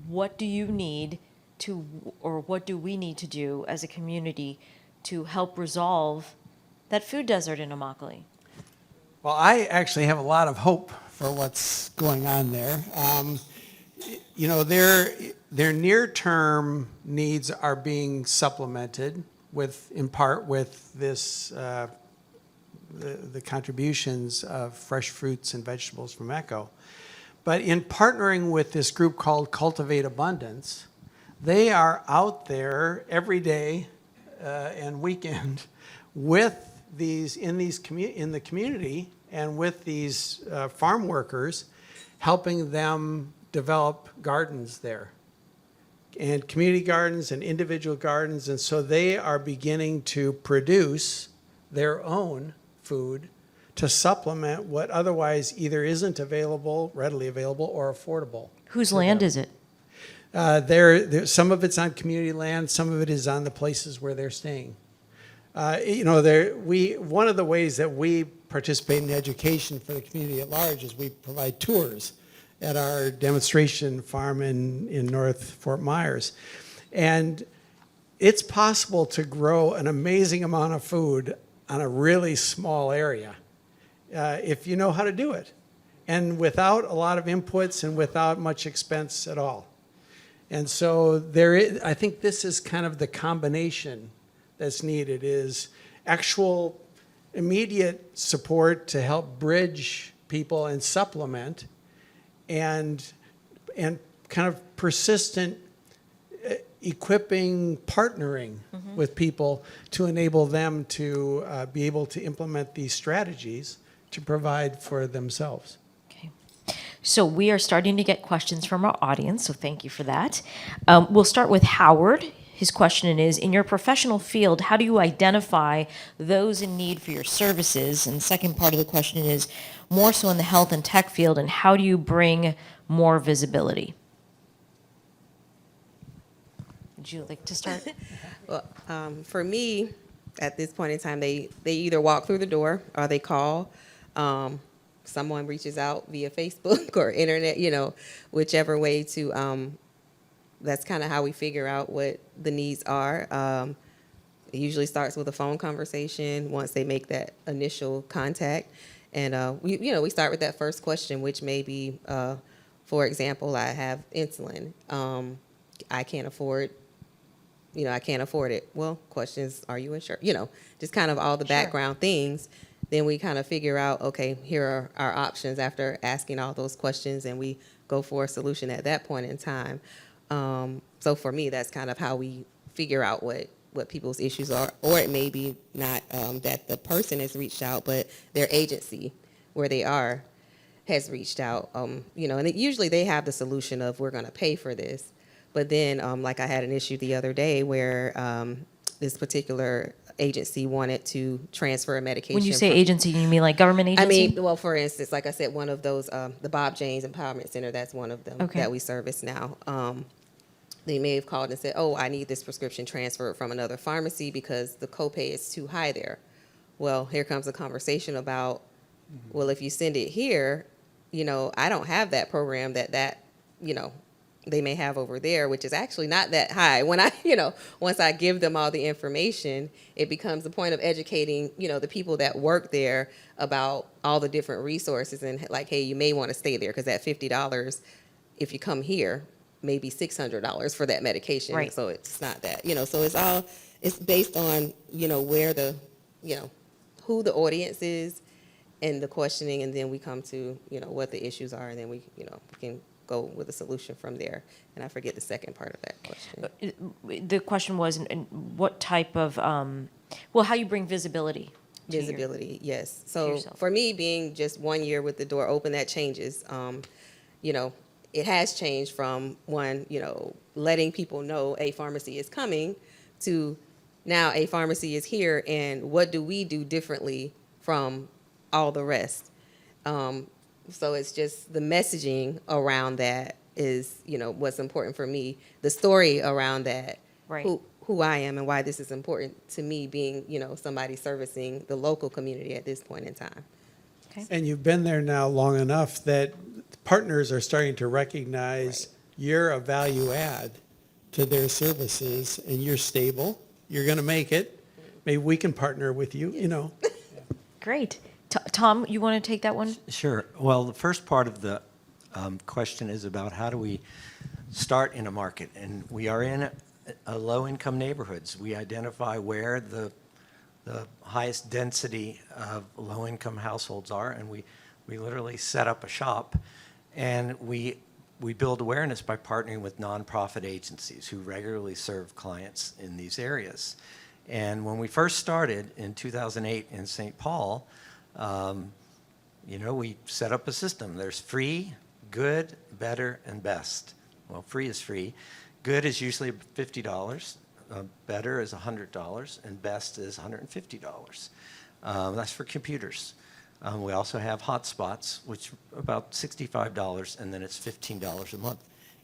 [SPEAKER 3] what do you need to, or what do we need to do as a community to help resolve that food desert in Immokalee?
[SPEAKER 2] Well, I actually have a lot of hope for what's going on there. Their near-term needs are being supplemented in part with this, the contributions of fresh fruits and vegetables from ECHO. But in partnering with this group called Cultivate Abundance, they are out there every day and weekend with in the community and with these farm workers, helping them develop gardens there, and community gardens and individual gardens. And so they are beginning to produce their own food to supplement what otherwise either isn't readily available, or affordable.
[SPEAKER 3] Whose land is it?
[SPEAKER 2] Some of it's on community land, some of it is on the places where they're staying. One of the ways that we participate in education for the community at large is we provide tours at our demonstration farm in North Fort Myers. And it's possible to grow an amazing amount of food on a really small area if you know how to do it, and without a lot of inputs and without much expense at all. And so I think this is kind of the combination that's needed, is actual immediate support to help bridge people and supplement, and kind of persistent equipping, partnering with people to enable them to be able to implement these strategies to provide for themselves.
[SPEAKER 3] Okay. So we are starting to get questions from our audience, so thank you for that. We'll start with Howard. His question is, in your professional field, how do you identify those in need for your services? And the second part of the question is, more so in the health and tech field, and how do you bring more visibility? Would you like to start?
[SPEAKER 5] Well, for me, at this point in time, they either walk through the door or they call. Someone reaches out via Facebook or internet, whichever way to, that's kind of how we figure out what the needs are. It usually starts with a phone conversation once they make that initial contact. And, we start with that first question, which may be, for example, I have insulin. I can't afford it. Well, questions, are you insured? Just kind of all the background things. Then we kind of figure out, okay, here are our options after asking all those questions, and we go for a solution at that point in time. So for me, that's kind of how we figure out what people's issues are. Or it may be not that the person has reached out, but their agency where they are has reached out. And usually they have the solution of, we're going to pay for this. But then, like I had an issue the other day where this particular agency wanted to transfer a medication.
[SPEAKER 3] When you say agency, you mean like government agency?
[SPEAKER 5] Well, for instance, like I said, one of those, the Bob James Empowerment Center, that's one of them that we service now. They may have called and said, oh, I need this prescription transferred from another pharmacy because the copay is too high there. Well, here comes a conversation about, well, if you send it here, I don't have that program that they may have over there, which is actually not that high. When once I give them all the information, it becomes the point of educating, the people that work there about all the different resources and like, hey, you may want to stay there because that $50, if you come here, maybe $600 for that medication.
[SPEAKER 3] Right.
[SPEAKER 5] So it's not that, so it's based on, where who the audience is and the questioning, and then we come to, what the issues are, and then we can go with a solution from there. And I forget the second part of that question.
[SPEAKER 3] The question was, what type of, how you bring visibility.
[SPEAKER 5] Visibility, yes. So for me, being just 1 year with the door open, that changes. It has changed from one, letting people know a pharmacy is coming to now a pharmacy is here, and what do we do differently from all the rest? So it's just the messaging around that is, what's important for me. The story around that,
[SPEAKER 3] Right.
[SPEAKER 5] who I am and why this is important to me, being, somebody servicing the local community at this point in time.
[SPEAKER 3] Okay.
[SPEAKER 2] And you've been there now long enough that partners are starting to recognize you're a value add to their services, and you're stable. You're going to make it. Maybe we can partner with you,
[SPEAKER 3] Great. Tom, you want to take that one?
[SPEAKER 4] Sure. Well, the first part of the question is about how do we start in a market, and we are in low-income neighborhoods. We identify where the highest density of low-income households are, and we literally set up a shop, and we build awareness by partnering with nonprofit agencies who regularly serve clients in these areas. And when we first started in 2008 in St. Paul, we set up a system. There's free, good, better, and best. Well, free is free. Good is usually $50. Better is $100, and best is $150. That's for computers. We also have hotspots, which are about $65, and then it's $15 a month.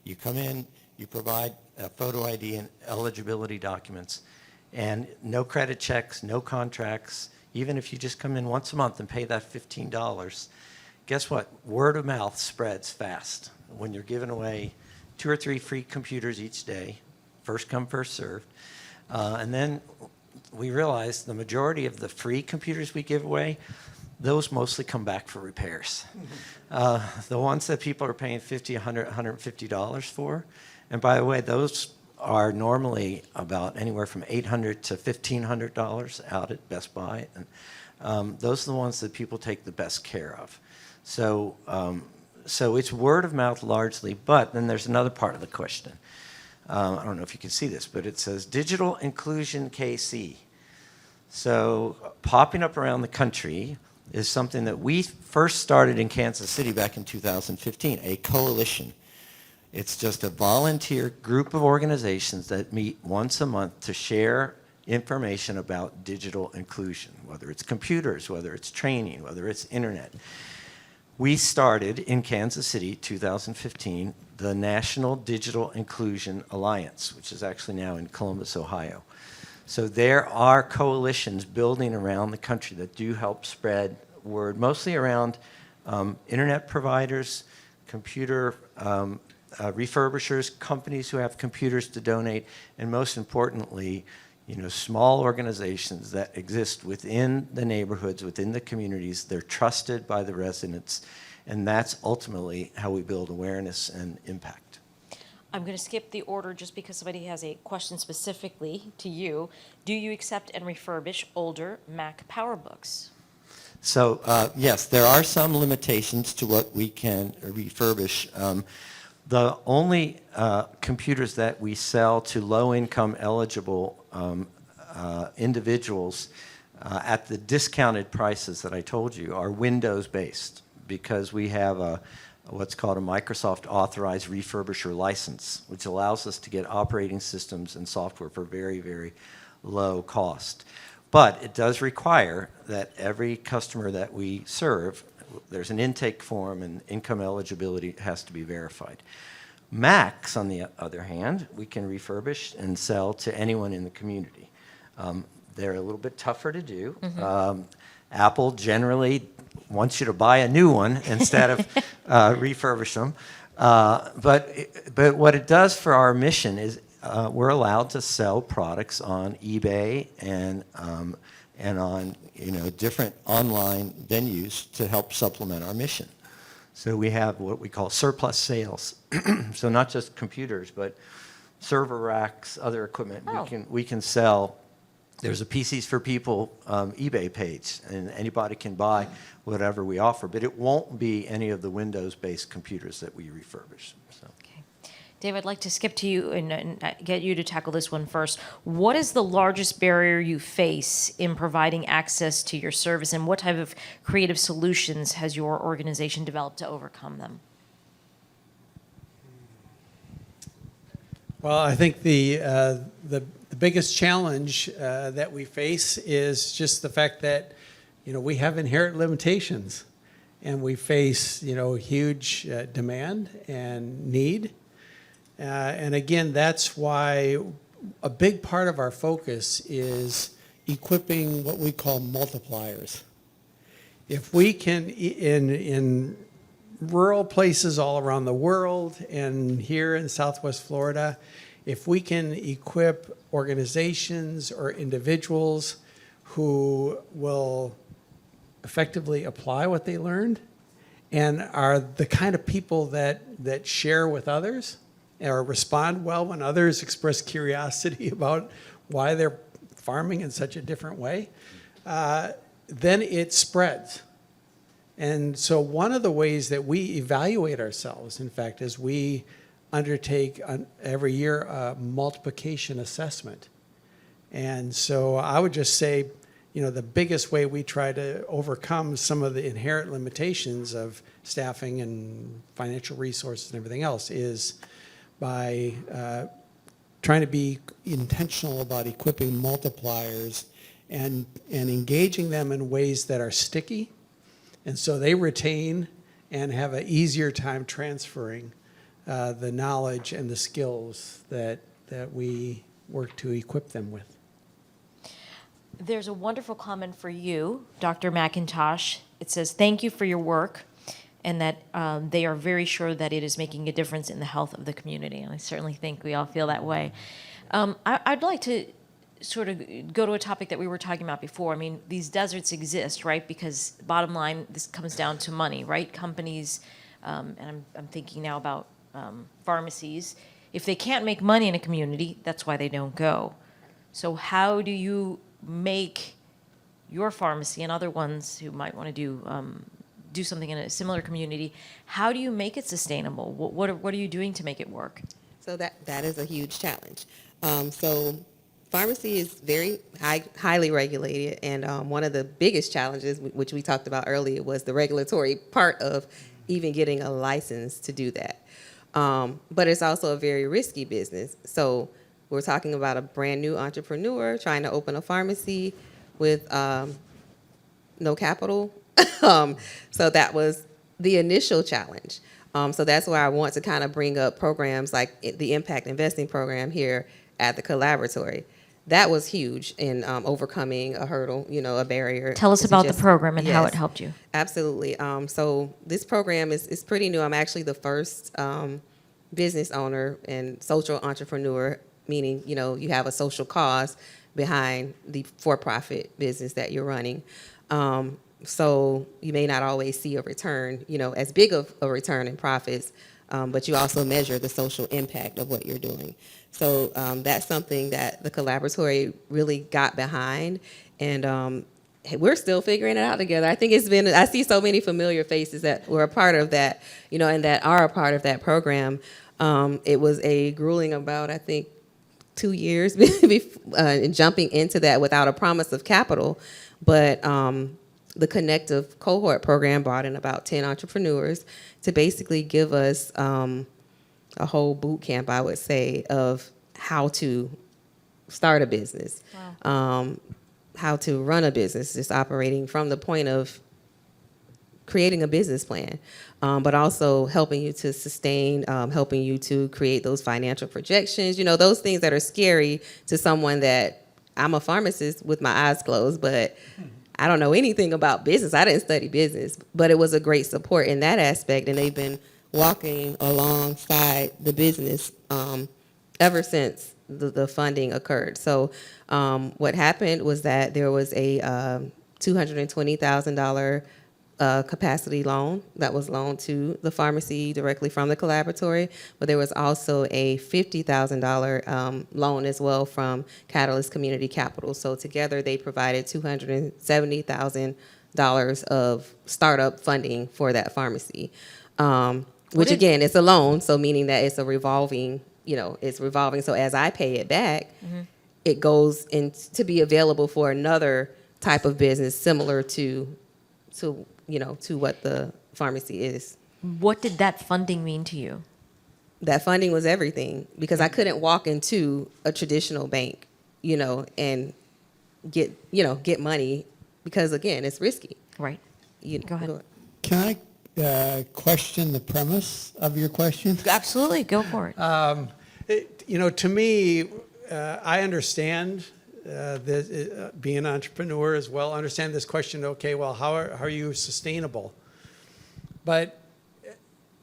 [SPEAKER 4] You come in, you provide a photo ID and eligibility documents, And no credit checks, no contracts. Even if you just come in once a month and pay that $15, guess what? Word of mouth spreads fast. When you're giving away 2 or 3 free computers each day, first come, first served. And then we realized the majority of the free computers we give away, those mostly come back for repairs. The ones that people are paying $50, $100, $150 for, and by the way, those are normally about anywhere from $800 to $1,500 out at Best Buy. And those are the ones that people take the best care of. So it's word of mouth largely, but then there's another part of the question. I don't know if you can see this, but it says Digital Inclusion KC. So popping up around the country is something that we first started in Kansas City back in 2015, a coalition. It's just a volunteer group of organizations that meet once a month to share information about digital inclusion, whether it's computers, whether it's training, whether it's internet. We started in Kansas City, 2015, the National Digital Inclusion Alliance, which is actually now in Columbus, Ohio. So there are coalitions building around the country that do help spread word, mostly around internet providers, computer refurbishers, companies who have computers to donate, and most importantly, small organizations that exist within the neighborhoods, within the communities. They're trusted by the residents, and that's ultimately how we build awareness and impact.
[SPEAKER 3] I'm going to skip the order just because somebody has a question specifically to you. Do you accept and refurbish older Mac PowerBooks?
[SPEAKER 4] So yes, there are some limitations to what we can refurbish. The only computers that we sell to low-income eligible individuals at the discounted prices that I told you are Windows-based, because we have what's called a Microsoft Authorized Refurbisher License, which allows us to get operating systems and software for very, very low cost. But it does require that every customer that we serve, there's an intake form and income eligibility has to be verified. Macs, on the other hand, we can refurbish and sell to anyone in the community. They're a little bit tougher to do. Mm-hmm. Apple generally wants you to buy a new one instead of refurbish them. But what it does for our mission is we're allowed to sell products on eBay and on different online venues to help supplement our mission. So we have what we call surplus sales. So not just computers, but server racks, other equipment.
[SPEAKER 3] Oh.
[SPEAKER 4] We can sell. There's a PCs for People eBay page, and anybody can buy whatever we offer. But it won't be any of the Windows-based computers that we refurbish. So.
[SPEAKER 3] Okay. Dave, I'd like to skip to you and get you to tackle this one first. What is the largest barrier you face in providing access to your service, and what type of creative solutions has your organization developed to overcome them?
[SPEAKER 2] Well, I think the biggest challenge that we face is just the fact that we have inherent limitations, and we face huge demand and need. And again, that's why a big part of our focus is equipping what we call multipliers. If we can, in rural places all around the world and here in Southwest Florida, if we can equip organizations or individuals who will effectively apply what they learned and are the kind of people that share with others, or respond well when others express curiosity about why they're farming in such a different way, then it spreads. And so one of the ways that we evaluate ourselves, in fact, is we undertake every year a multiplication assessment. And so I would just say, the biggest way we try to overcome some of the inherent limitations of staffing and financial resources and everything else is by trying to be intentional about equipping multipliers and engaging them in ways that are sticky, and so they retain and have an easier time transferring the knowledge and the skills that we work to equip them with.
[SPEAKER 3] There's a wonderful comment for you, Dr. McIntosh. It says, thank you for your work, and that they are very sure that it is making a difference in the health of the community. And I certainly think we all feel that way. I'd like to sort of go to a topic that we were talking about before. I mean, these deserts exist, right? Because bottom line, this comes down to money, right? Companies, and I'm thinking now about pharmacies. If they can't make money in a community, that's why they don't go. So how do you make your pharmacy and other ones who might want to do something in a similar community, how do you make it sustainable? What are you doing to make it work?
[SPEAKER 5] So that is a huge challenge. So pharmacy is very highly regulated, and one of the biggest challenges, which we talked about earlier, was the regulatory part of even getting a license to do that. But it's also a very risky business. So we're talking about a brand new entrepreneur trying to open a pharmacy with no capital. So that was the initial challenge. So that's why I want to kind of bring up programs like the Impact Investing Program here at the Collaboratory. That was huge in overcoming a hurdle, a barrier.
[SPEAKER 3] Tell us about the program and how
[SPEAKER 5] Yes,
[SPEAKER 3] it helped you.
[SPEAKER 5] Absolutely. So this program is pretty new. I'm actually the first business owner and social entrepreneur, meaning, you have a social cause behind the for-profit business that you're running. So you may not always see a return, as big of a return in profits, but you also measure the social impact of what you're doing. So that's something that the Collaboratory really got behind, and we're still figuring it out together. I think I see so many familiar faces that were a part of that, and that are a part of that program. It was a grueling about, I think, 2 years jumping into that without a promise of capital, but the Connective Cohort Program brought in about 10 entrepreneurs to basically give us a whole boot camp, I would say, of how to start a business, how to run a business, just operating from the point of creating a business plan, but also helping you to sustain, helping you to create those financial projections, those things that are scary to someone that I'm a pharmacist with my eyes closed, but I don't know anything about business. I didn't study business, but it was a great support in that aspect, and they've been walking alongside the business ever since the funding occurred. So what happened was that there was a $220,000 capacity loan that was loaned to the pharmacy directly from the Collaboratory, but there was also a $50,000 loan as well from Catalyst Community Capital. So together they provided $270,000 of startup funding for that pharmacy, which again, it's a loan, so meaning that it's a revolving, it's revolving. So as I pay it back, it goes in to be available for another type of business similar to what the pharmacy is.
[SPEAKER 3] What did that funding mean to you?
[SPEAKER 5] That funding was everything, because I couldn't walk into a traditional bank, and get money, because again, it's risky.
[SPEAKER 3] Right. Go ahead.
[SPEAKER 7] Can I question the premise of your question?
[SPEAKER 3] Absolutely, go for it.
[SPEAKER 2] To me, I understand being an entrepreneur as well. Understand this question. Okay, well, how are you sustainable? But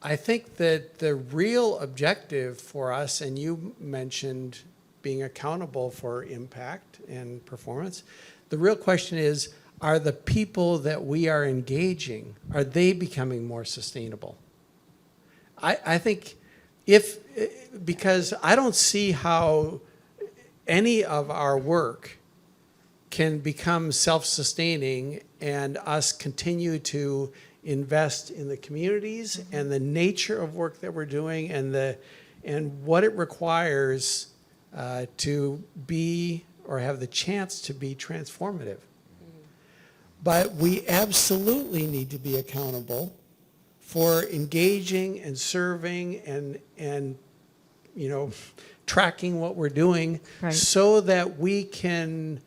[SPEAKER 2] I think that the real objective for us, and you mentioned being accountable for impact and performance, the real question is, are the people that we are engaging, are they becoming more sustainable? I think because I don't see how any of our work can become self-sustaining and us continue to invest in the communities and the nature of work that we're doing and what it requires to be or have the chance to be transformative. But we absolutely need to be accountable for engaging and serving and tracking what we're doing,
[SPEAKER 3] Right.
[SPEAKER 2] so that we can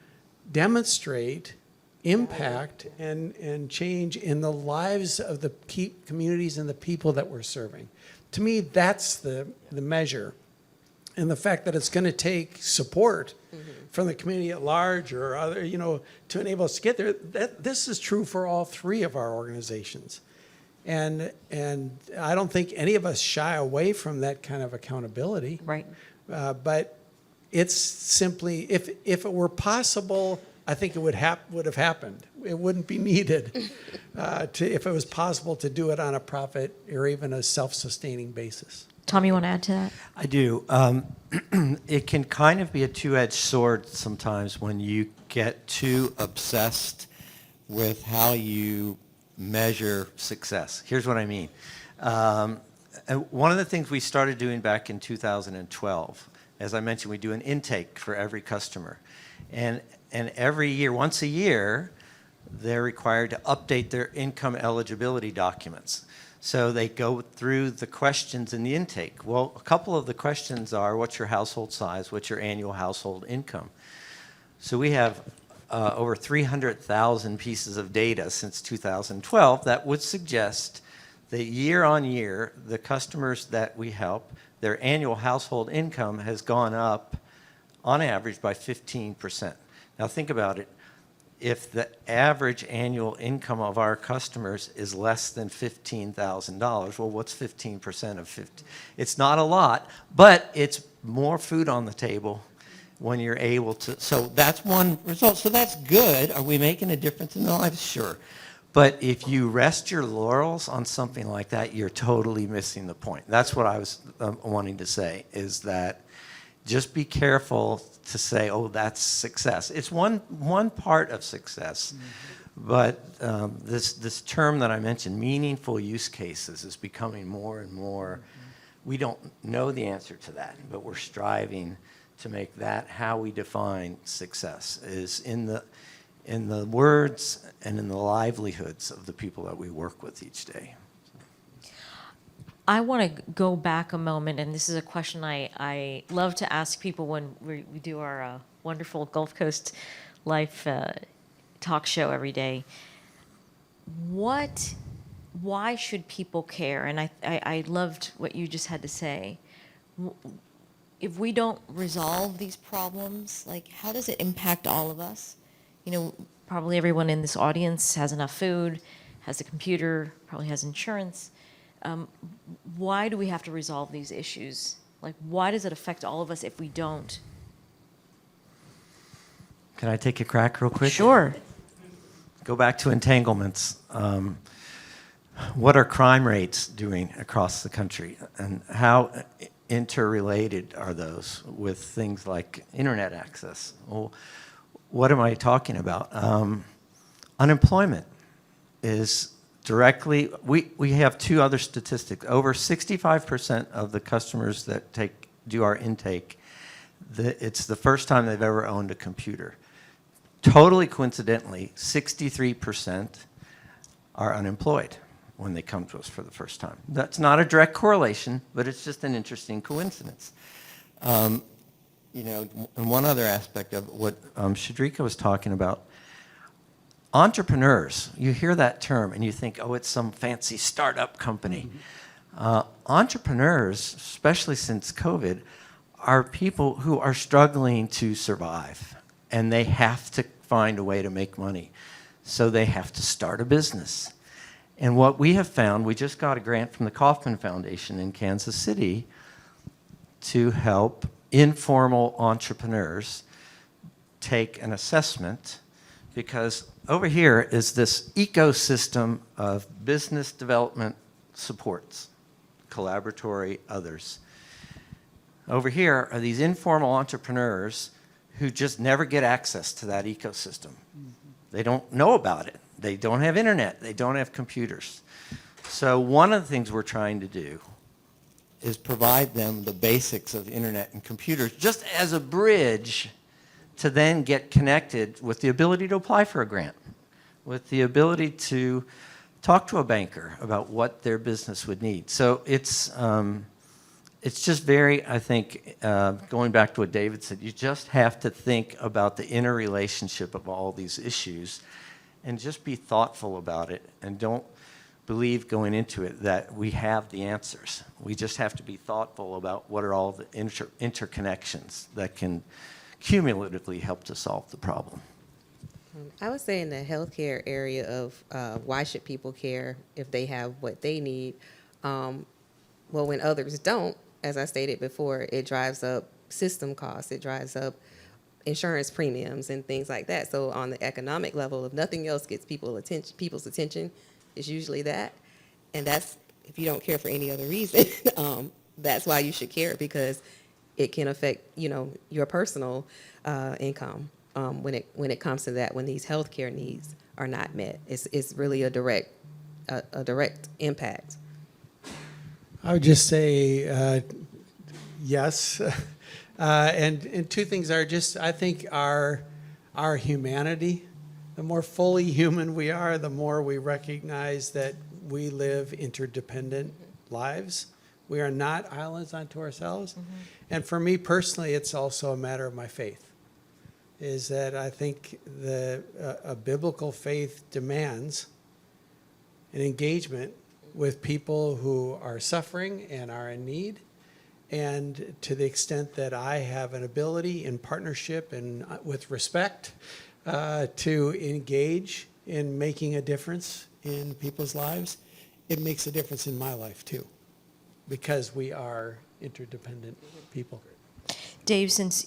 [SPEAKER 2] demonstrate impact and change in the lives of the key communities and the people that we're serving. To me, that's the measure. And the fact that it's going to take support from the community at large or other, to enable us to get there. This is true for all three of our organizations. And I don't think any of us shy away from that kind of accountability.
[SPEAKER 3] Right.
[SPEAKER 2] But it's simply, if it were possible, I think it would have happened. It wouldn't be needed if it was possible to do it on a profit or even a self-sustaining basis.
[SPEAKER 3] Tom, you want to add to that?
[SPEAKER 4] I do. It can kind of be a two-edged sword sometimes when you get too obsessed with how you measure success. Here's what I mean. And one of the things we started doing back in 2012, as I mentioned, we do an intake for every customer. And every year, once a year, they're required to update their income eligibility documents. So they go through the questions in the intake. Well, a couple of the questions are, what's your household size? What's your annual household income? So we have over 300,000 pieces of data since 2012 that would suggest that year on year, the customers that we help, their annual household income has gone up on average by 15%. Now think about it. If the average annual income of our customers is less than $15,000, well, what's 15% of 50? It's not a lot, but it's more food on the table when you're able to. So that's one result. So that's good. Are we making a difference in their lives? Sure. But if you rest your laurels on something like that, you're totally missing the point. That's what I was wanting to say, is that just be careful to say, oh, that's success. It's one part of success. But this term that I mentioned, meaningful use cases, is becoming more and more. We don't know the answer to that, but we're striving to make that how we define success, is in the words and in the livelihoods of the people that we work with each day.
[SPEAKER 3] I want to go back a moment, and this is a question I love to ask people when we do our wonderful Gulf Coast Life talk show every day. Why should people care? And I loved what you just had to say. If we don't resolve these problems, like, how does it impact all of us? Probably everyone in this audience has enough food, has a computer, probably has insurance. Why do we have to resolve these issues? Like, why does it affect all of us if we don't?
[SPEAKER 4] Can I take a crack real quick?
[SPEAKER 3] Sure.
[SPEAKER 4] Go back to entanglements. What are crime rates doing across the country? And how interrelated are those with things like internet access? Well, what am I talking about? Unemployment is directly, we have two other statistics. Over 65% of the customers that do our intake, it's the first time they've ever owned a computer. Totally coincidentally, 63% are unemployed when they come to us for the first time. That's not a direct correlation, but it's just an interesting coincidence. And one other aspect of what Shadrika was talking about, entrepreneurs, you hear that term and you think, oh, it's some fancy startup company. Entrepreneurs, especially since COVID, are people who are struggling to survive, and they have to find a way to make money. So they have to start a business. And what we have found, we just got a grant from the Kauffman Foundation in Kansas City to help informal entrepreneurs take an assessment, because over here is this ecosystem of business development supports, collaboratory, others. Over here are these informal entrepreneurs who just never get access to that ecosystem. They don't know about it. They don't have internet. They don't have computers. So one of the things we're trying to do is provide them the basics of internet and computers just as a bridge to then get connected with the ability to apply for a grant, with the ability to talk to a banker about what their business would need. So it's just very, I think, going back to what David said, you just have to think about the interrelationship of all these issues and just be thoughtful about it, and don't believe going into it that we have the answers. We just have to be thoughtful about what are all the interconnections that can cumulatively help to solve the problem?
[SPEAKER 5] I would say in the healthcare area of why should people care if they have what they need? Well, when others don't, as I stated before, it drives up system costs, it drives up insurance premiums and things like that. So on the economic level, if nothing else gets people's attention, it's usually that. And that's, if you don't care for any other reason, that's why you should care, because it can affect, your personal income when it comes to that, when these healthcare needs are not met. It's really a direct impact.
[SPEAKER 2] I would just say yes. And two things are just, I think our humanity, the more fully human we are, the more we recognize that we live interdependent lives. We are not islands unto ourselves. Mm-hmm. And for me personally, it's also a matter of my faith, is that I think a biblical faith demands an engagement with people who are suffering and are in need. And to the extent that I have an ability in partnership and with respect to engage in making a difference in people's lives, it makes a difference in my life too, because we are interdependent people.
[SPEAKER 3] Dave, since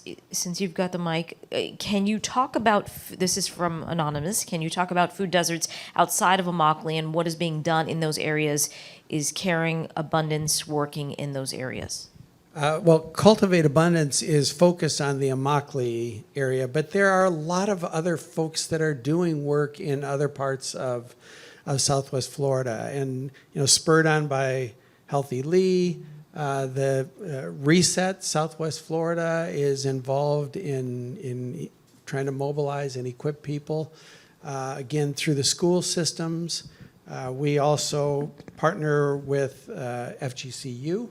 [SPEAKER 3] you've got the mic, can you talk about, this is from Anonymous, can you talk about food deserts outside of Immokalee and what is being done in those areas? Is Caring Abundance working in those areas?
[SPEAKER 2] Well, Cultivate Abundance is focused on the Immokalee area, but there are a lot of other folks that are doing work in other parts of Southwest Florida, and spurred on by Healthy Lee, the Reset Southwest Florida is involved in trying to mobilize and equip people, again through the school systems. We also partner with FGCU.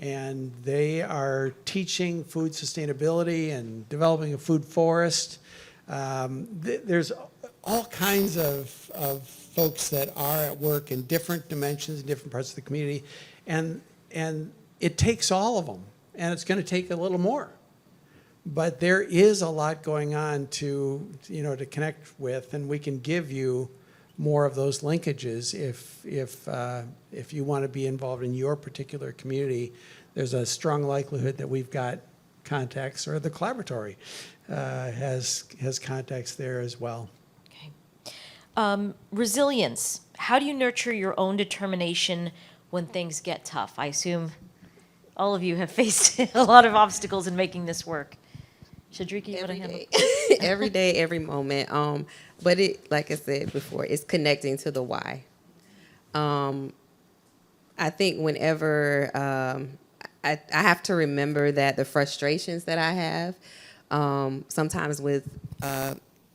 [SPEAKER 2] And they are teaching food sustainability and developing a food forest. There's all kinds of folks that are at work in different dimensions in different parts of the community. And it takes all of them, and it's going to take a little more. But there is a lot going on to connect with, and we can give you more of those linkages if you want to be involved in your particular community. There's a strong likelihood that we've got contacts, or the collaboratory has contacts there as well.
[SPEAKER 3] Okay. Resilience. How do you nurture your own determination when things get tough? I assume all of you have faced a lot of obstacles in making this work. Shadrika, you want to handle it?
[SPEAKER 5] Every day, every moment. But it, like I said before, it's connecting to the why. I think whenever I have to remember that the frustrations that I have, sometimes with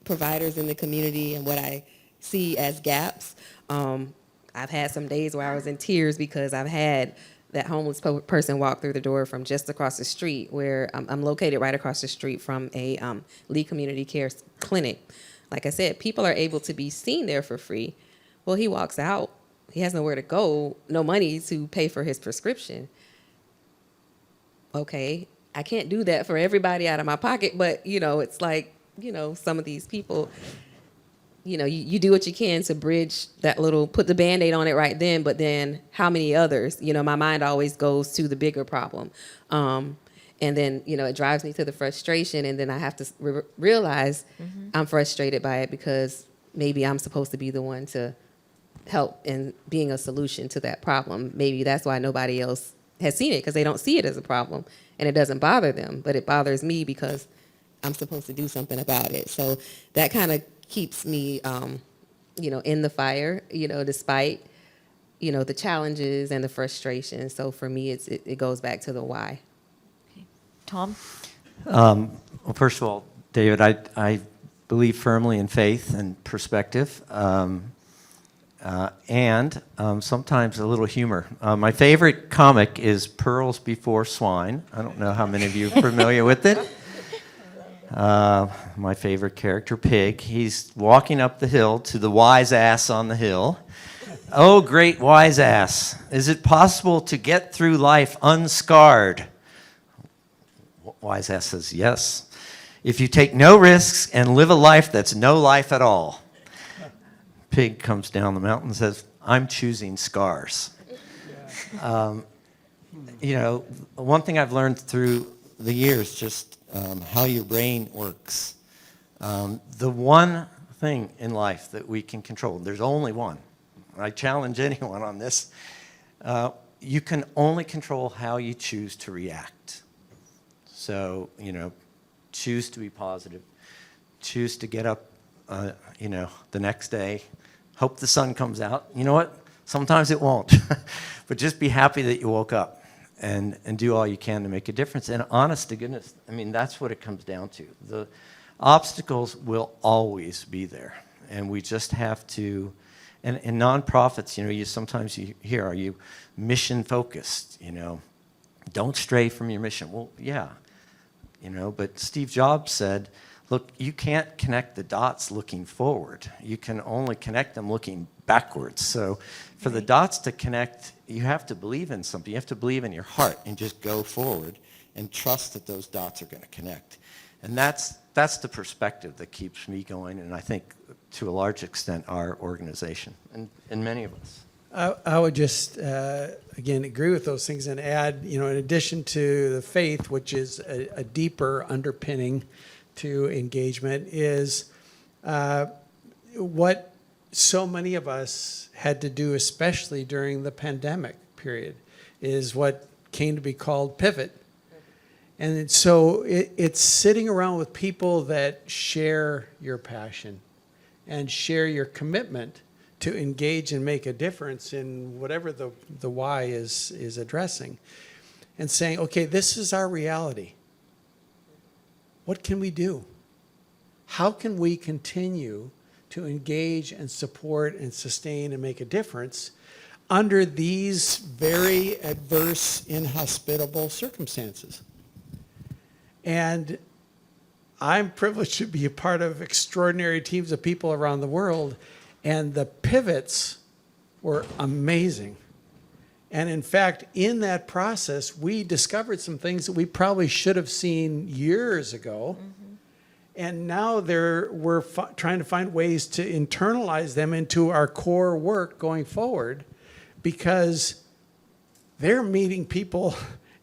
[SPEAKER 5] providers in the community and what I see as gaps, I've had some days where I was in tears because I've had that homeless person walk through the door from just across the street, where I'm located right across the street from a Lee Community Care Clinic. Like I said, people are able to be seen there for free. Well, he walks out. He has nowhere to go, no money to pay for his prescription. Okay, I can't do that for everybody out of my pocket, but, it's like, some of these people, you do what you can to bridge that little, put the Band-Aid on it right then, but then how many others? My mind always goes to the bigger problem. And then, it drives me to the frustration, and then I have to realize I'm frustrated by it because maybe I'm supposed to be the one to help in being a solution to that problem. Maybe that's why nobody else has seen it, because they don't see it as a problem, and it doesn't bother them, but it bothers me because I'm supposed to do something about it. So that kind of keeps me, in the fire, despite, the challenges and the frustration. So for me, it goes back to the why.
[SPEAKER 3] Tom?
[SPEAKER 4] Well, first of all, David, I believe firmly in faith and perspective, and sometimes a little humor. My favorite comic is Pearls Before Swine. I don't know how many of you are familiar with it. My favorite character, Pig. He's walking up the hill to the wise ass on the hill. Oh, great wise ass, is it possible to get through life unscarred? Wise ass says, yes. if you take no risks and live a life that's no life at all. Pig comes down the mountain and says, I'm choosing scars. You know, one thing I've learned through the years, just how your brain works. The one thing in life that we can control, there's only one. I challenge anyone on this. You can only control how you choose to react. So, you know, choose to be positive. Choose to get up, you know, the next day. Hope the sun comes out. You know what? Sometimes it won't. But just be happy that you woke up and do all you can to make a difference. And honest to goodness, I mean, that's what it comes down to. The obstacles will always be there. And we just have to, and nonprofits, you know, sometimes you hear, are you mission focused? You know, don't stray from your mission. Well, yeah, you know, but Steve Jobs said, look, you can't connect the dots looking forward. You can only connect them looking backwards. So for the dots to connect, you have to believe in something. You have to believe in your heart and just go forward and trust that those dots are going to connect. And that's the perspective that keeps me going, and I think to a large extent our organization and many of us.
[SPEAKER 2] I would just, again, agree with those things and add, you know, in addition to the faith, which is a deeper underpinning to engagement, is what so many of us had to do, especially during the pandemic period, is what came to be called pivot. And so it's sitting around with people that share your passion and share your commitment to engage and make a difference in whatever the why is addressing, and saying, okay, this is our reality. What can we do? How can we continue to engage and support and sustain and make a difference under these very adverse, inhospitable circumstances? And I'm privileged to be a part of extraordinary teams of people around the world, and the pivots were amazing. And in fact, in that process, we discovered some things that we probably should have seen years ago. Mm-hmm. And now we're trying to find ways to internalize them into our core work going forward, because they're meeting people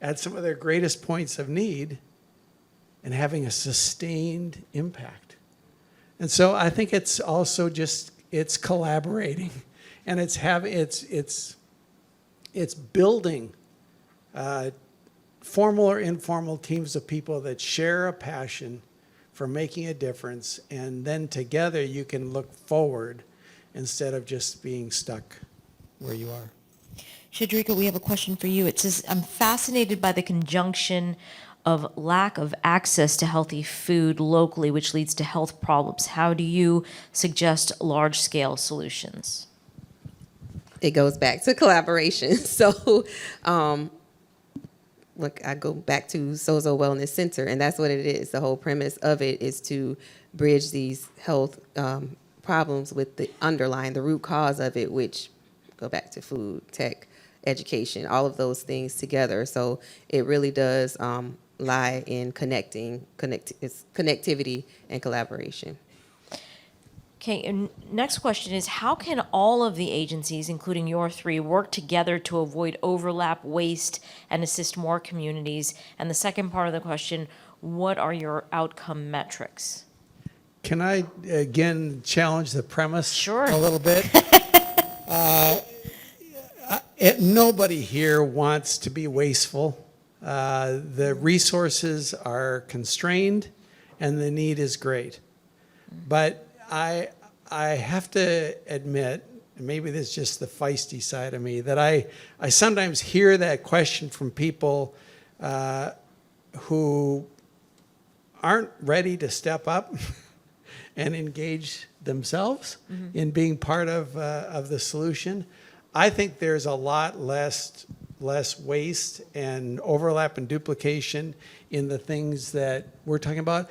[SPEAKER 2] at some of their greatest points of need and having a sustained impact. And so I think it's also just, it's collaborating, and it's building formal or informal teams of people that share a passion for making a difference, and then together you can look forward instead of just being stuck where you are.
[SPEAKER 6] Shadrika, we have a question for you. It says, I'm fascinated by the conjunction of lack of access to healthy food locally, which leads to health problems. How do you suggest large-scale solutions?
[SPEAKER 5] It goes back to collaboration. So, look, I go back to Sozo Wellness Center, and that's what it is. The whole premise of it is to bridge these health problems with the underlying, the root cause of it, which go back to food, tech, education, all of those things together. So it really does lie in it's connectivity and collaboration.
[SPEAKER 3] Okay, and next question is, how can all of the agencies, including your three, work together to avoid overlap, waste, and assist more communities? And the second part of the question, what are your outcome metrics?
[SPEAKER 2] Can I, again, challenge the premise
[SPEAKER 3] Sure.
[SPEAKER 2] a little bit? Nobody here wants to be wasteful. The resources are constrained, and the need is great. But I have to admit, and maybe this is just the feisty side of me, that I sometimes hear that question from people who aren't ready to step up and engage themselves in being part of the solution. I think there's a lot less waste and overlap and duplication in the things that we're talking about.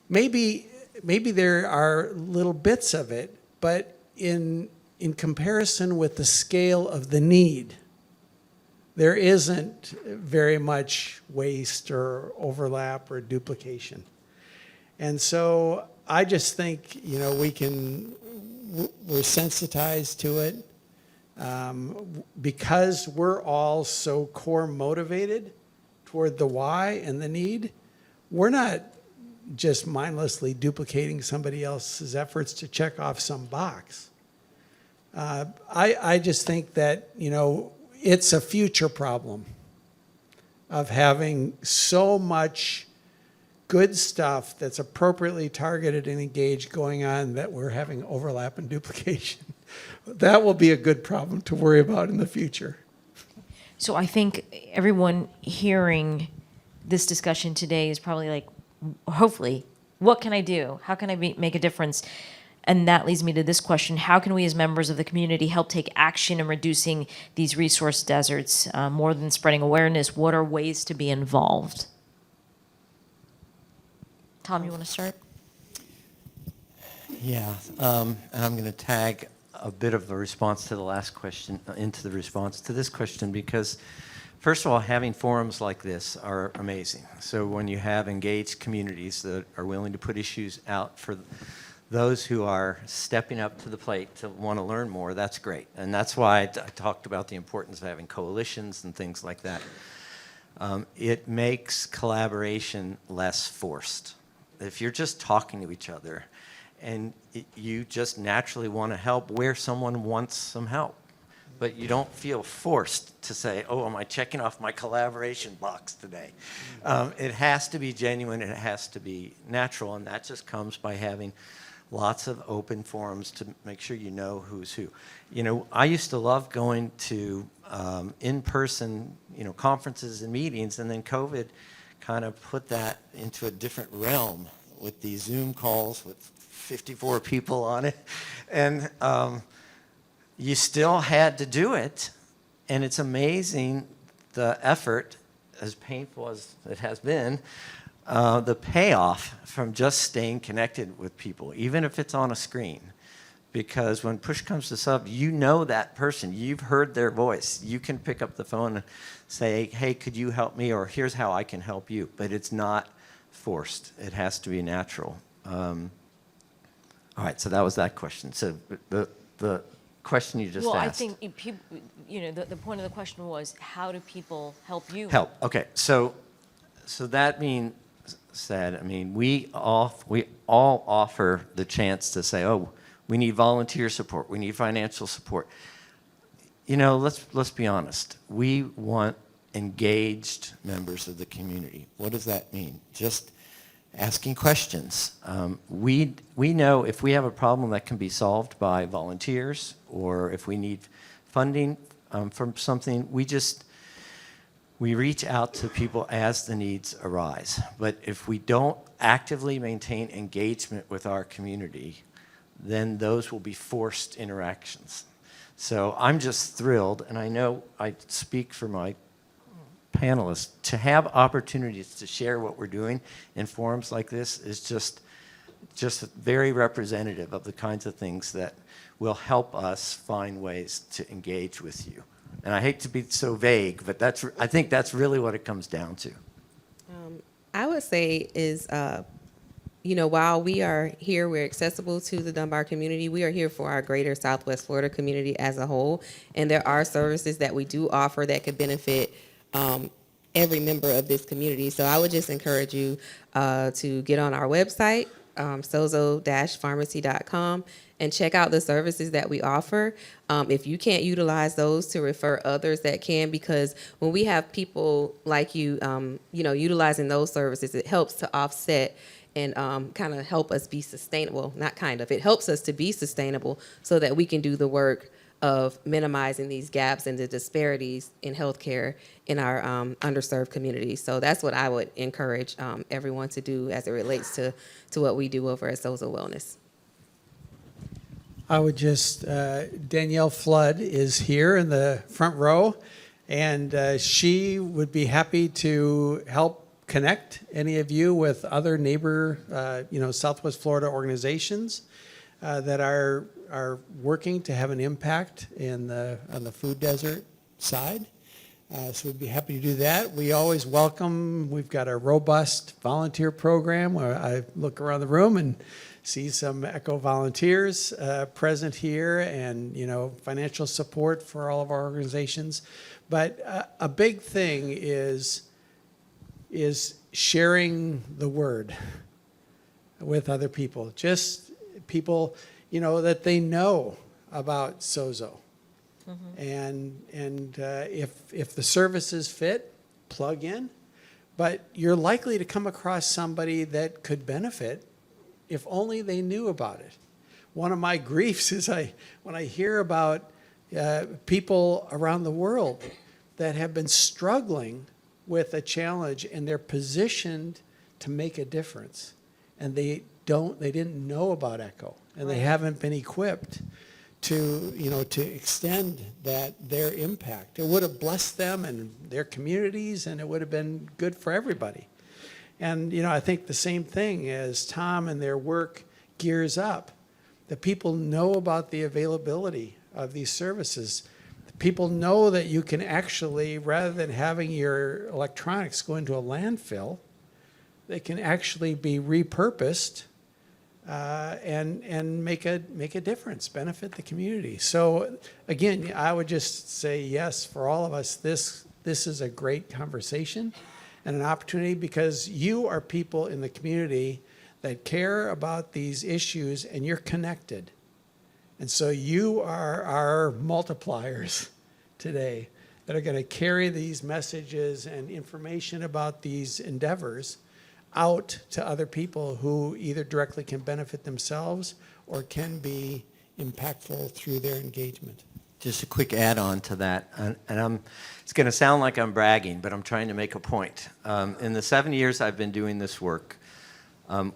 [SPEAKER 2] Maybe there are little bits of it, but in comparison with the scale of the need, there isn't very much waste or overlap or duplication. And so I just think, we're sensitized to it. Because we're all so core motivated toward the why and the need, we're not just mindlessly duplicating somebody else's efforts to check off some box. I just think that, it's a future problem of having so much good stuff that's appropriately targeted and engaged going on that we're having overlap and duplication. That will be a good problem to worry about in the future.
[SPEAKER 6] So I think everyone hearing this discussion today is probably like, hopefully, what can I do? How can I make a difference? And that leads me to this question. How can we as members of the community help take action in reducing these resource deserts? More than spreading awareness, what are ways to be involved? Tom, you want to start?
[SPEAKER 4] Yeah, and I'm going to tag a bit of a response to the last question into the response to this question because, first of all, having forums like this are amazing. So when you have engaged communities that are willing to put issues out for those who are stepping up to the plate to want to learn more, that's great. And that's why I talked about the importance of having coalitions and things like that. It makes collaboration less forced. If you're just talking to each other and you just naturally want to help where someone wants some help, but you don't feel forced to say, oh, am I checking off my collaboration box today? It has to be genuine, and it has to be natural, and that just comes by having lots of open forums to make sure you know who's who. I used to love going to in-person, conferences and meetings, and then COVID kind of put that into a different realm with these Zoom calls with 54 people on it. And you still had to do it. And it's amazing the effort, as painful as it has been, the payoff from just staying connected with people, even if it's on a screen. Because when push comes to shove, you know that person. You've heard their voice. You can pick up the phone and say, hey, could you help me? Or here's how I can help you. But it's not forced. It has to be natural. All right, so that was that question. So the question you just
[SPEAKER 6] Well,
[SPEAKER 4] asked.
[SPEAKER 6] I think people, the point of the question was, how do people help you?
[SPEAKER 4] Help. Okay, so that being said, we all offer the chance to say, oh, we need volunteer support. We need financial support. Let's be honest. We want engaged members of the community. What does that mean? Just asking questions. We know if we have a problem that can be solved by volunteers, or if we need funding from something, we reach out to people as the needs arise. But if we don't actively maintain engagement with our community, then those will be forced interactions. So I'm just thrilled, and I know I speak for my panelists, to have opportunities to share what we're doing in forums like this is just very representative of the kinds of things that will help us find ways to engage with you. And I hate to be so vague, but I think that's really what it comes down to.
[SPEAKER 5] I would say is, while we are here, we're accessible to the Dunbar community. We are here for our greater Southwest Florida community as a whole. And there are services that we do offer that could benefit every member of this community. So I would just encourage you to get on our website, sozo-pharmacy.com, and check out the services that we offer. If you can't utilize those, to refer others that can, because when we have people like you, utilizing those services, it helps to offset and kind of help us be sustainable. Not kind of, it helps us to be sustainable so that we can do the work of minimizing these gaps and the disparities in healthcare in our underserved communities. So that's what I would encourage everyone to do as it relates to what we do over at Sozo Wellness.
[SPEAKER 2] I would just, Danielle Flood is here in the front row, and she would be happy to help connect any of you with other neighbor, Southwest Florida organizations that are working to have an impact on the food desert side.
[SPEAKER 7] So we'd be happy to do that. We always welcome, we've got a robust volunteer program where I look around the room and see some ECHO volunteers present here, and financial support for all of our organizations. But a big thing is sharing the word with other people. Just people, that they know about Sozo. And if the services fit, plug in. But you're likely to come across somebody that could benefit if only they knew about it. One of my griefs is when I hear about people around the world that have been struggling with a challenge and they're positioned to make a difference, and they didn't know about ECHO, and they haven't been equipped to extend their impact. It would have blessed them and their communities, and it would have been good for everybody. And I think the same thing as Tom and their work gears up, that people know about the availability of these services. People know that you can actually, rather than having your electronics go into a landfill, they can actually be repurposed and make a difference, benefit the community. So again, I would just say yes for all of us. This is a great conversation and an opportunity, because you are people in the community that care about these issues, and you're connected. And so you are our multipliers today that are going to carry these messages and information about these endeavors out to other people who either directly can benefit themselves or can be impactful through their engagement.
[SPEAKER 4] Just a quick add-on to that, and it's going to sound like I'm bragging, but I'm trying to make a point. In the 7 years I've been doing this work,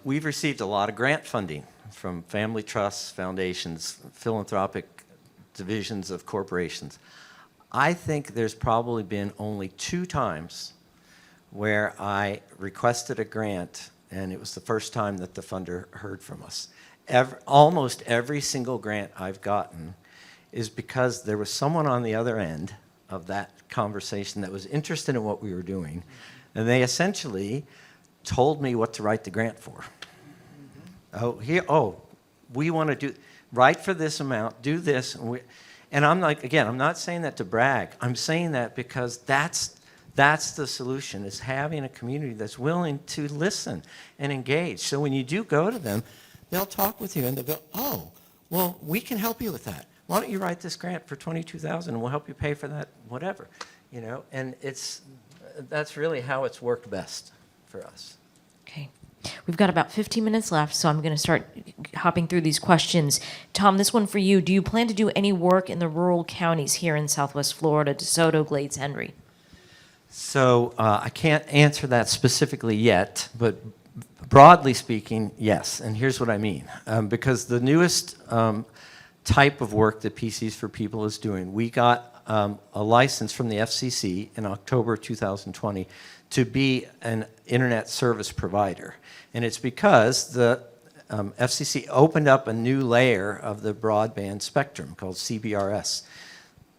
[SPEAKER 4] we've received a lot of grant funding from family trusts, foundations, philanthropic divisions of corporations. I think there's probably been only 2 times where I requested a grant, and it was the first time that the funder heard from us. Almost every single grant I've gotten is because there was someone on the other end of that conversation that was interested in what we were doing, and they essentially told me what to write the grant for. We want to write for this amount, do this, and I'm like, again, I'm not saying that to brag. I'm saying that because that's the solution, is having a community that's willing to listen and engage. So when you do go to them, they'll talk with you and they'll go, oh, well, we can help you with that. Why don't you write this grant for $22,000 and we'll help you pay for that, whatever, and that's really how it's worked best for us.
[SPEAKER 6] Okay. We've got about 15 minutes left, so I'm going to start hopping through these questions. Tom, this one for you. Do you plan to do any work in the rural counties here in Southwest Florida, DeSoto, Glades, Henry?
[SPEAKER 4] So I can't answer that specifically yet, but broadly speaking, yes. And here's what I mean. Because the newest type of work that PCs for People is doing, we got a license from the FCC in October 2020 to be an internet service provider. And it's because the FCC opened up a new layer of the broadband spectrum called CBRS,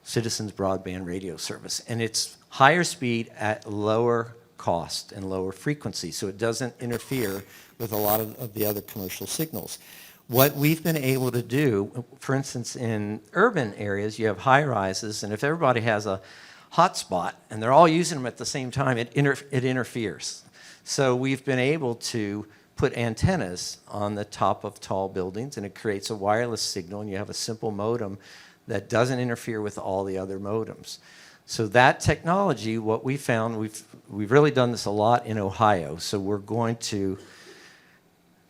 [SPEAKER 4] Citizens Broadband Radio Service. And it's higher speed at lower cost and lower frequency, so it doesn't interfere with a lot of the other commercial signals. What we've been able to do, for instance, in urban areas, you have high rises, and if everybody has a hotspot and they're all using them at the same time, it interferes. So we've been able to put antennas on the top of tall buildings, and it creates a wireless signal, and you have a simple modem that doesn't interfere with all the other modems. So that technology, what we found, we've really done this a lot in Ohio, so we're going to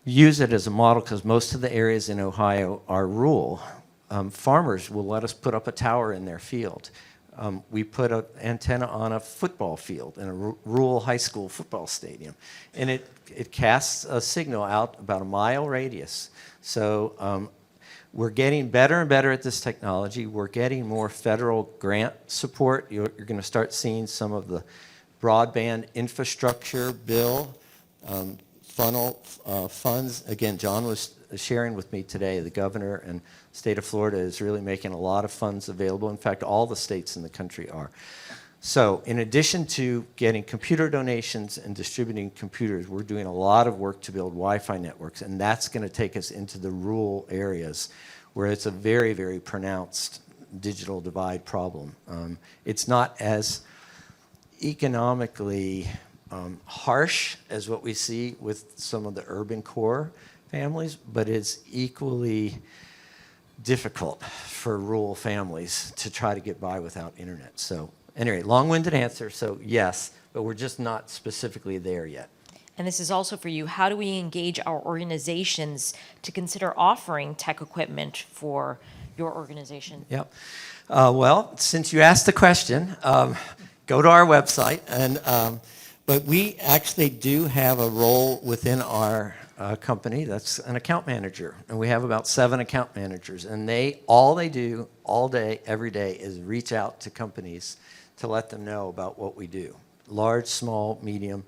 [SPEAKER 4] use it as a model because most of the areas in Ohio are rural. Farmers will let us put up a tower in their field. We put an antenna on a football field in a rural high school football stadium, and it casts a signal out about a mile radius. So we're getting better and better at this technology. We're getting more federal grant support. You're going to start seeing some of the broadband infrastructure bill funnel funds. Again, John was sharing with me today, the governor and state of Florida is really making a lot of funds available. In fact, all the states in the country are. So in addition to getting computer donations and distributing computers, we're doing a lot of work to build Wi-Fi networks, and that's going to take us into the rural areas where it's a very, very pronounced digital divide problem. It's not as economically harsh as what we see with some of the urban core families, but it's equally difficult for rural families to try to get by without internet. So anyway, long-winded answer, so yes, but we're just not specifically there yet.
[SPEAKER 6] And this is also for you. How do we engage our organizations to consider offering tech equipment for your organization?
[SPEAKER 4] Yep. Well, since you asked the question, go to our website. But we actually do have a role within our company that's an account manager. And we have about 7 account managers. And all they do all day, every day, is reach out to companies to let them know about what we do. Large, small, medium.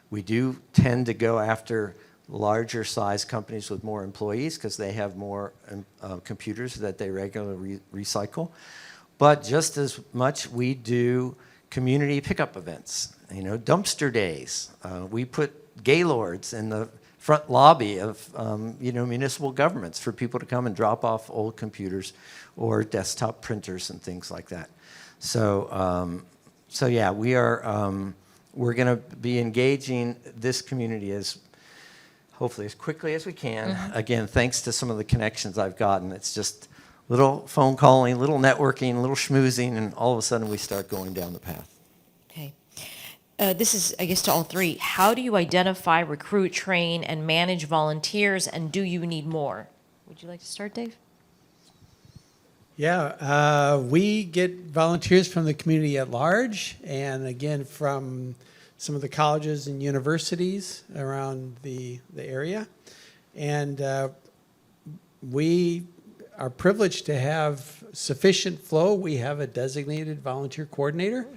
[SPEAKER 4] We do tend to go after larger size companies with more employees because they have more computers that they regularly recycle. But just as much, we do community pickup events, dumpster days. We put gaylords in the front lobby of municipal governments for people to come and drop off old computers or desktop printers and things like that. So yeah, we're going to be engaging this community hopefully as quickly as we can. Again, thanks to some of the connections I've gotten. It's just little phone calling, little networking, little schmoozing, and all of a sudden we start going down the path.
[SPEAKER 6] Okay. This is, I guess, to all three. How do you identify, recruit, train, and manage volunteers, and do you need more? Would you like to start, Dave?
[SPEAKER 7] Yeah, we get volunteers from the community at large, and again, from some of the colleges and universities around the area. And we are privileged to have sufficient flow. We have a designated volunteer coordinator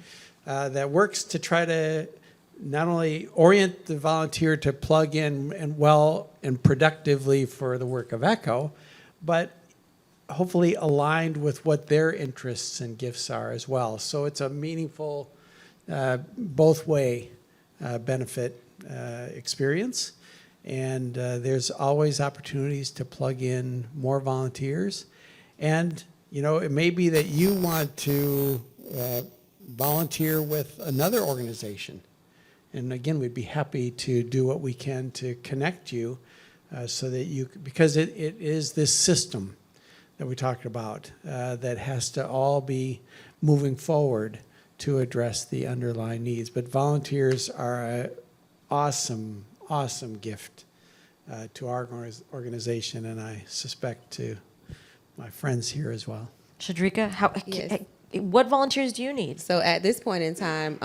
[SPEAKER 7] that works to try to not only orient the volunteer to plug in and well and productively for the work of ECHO, but hopefully aligned with what their interests and gifts are as well. So it's a meaningful both way benefit experience. And there's always opportunities to plug in more volunteers. And, it may be that you want to volunteer with another organization. And again, we'd be happy to do what we can to connect you so that because it is this system that we talked about that has to all be moving forward to address the underlying needs. But volunteers are an awesome gift to our organization, and I suspect to my friends here as well.
[SPEAKER 6] Shadrika,
[SPEAKER 5] Yes.
[SPEAKER 6] what volunteers do you need?
[SPEAKER 5] So at this point in time,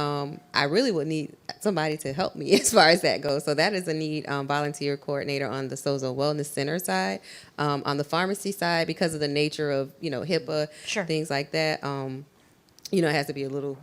[SPEAKER 5] I really would need somebody to help me as far as that goes. So that is a need, volunteer coordinator on the Sozo Wellness Center side. On the pharmacy side, because of the nature of, HIPAA,
[SPEAKER 6] Sure.
[SPEAKER 5] things like that, it has to be a little,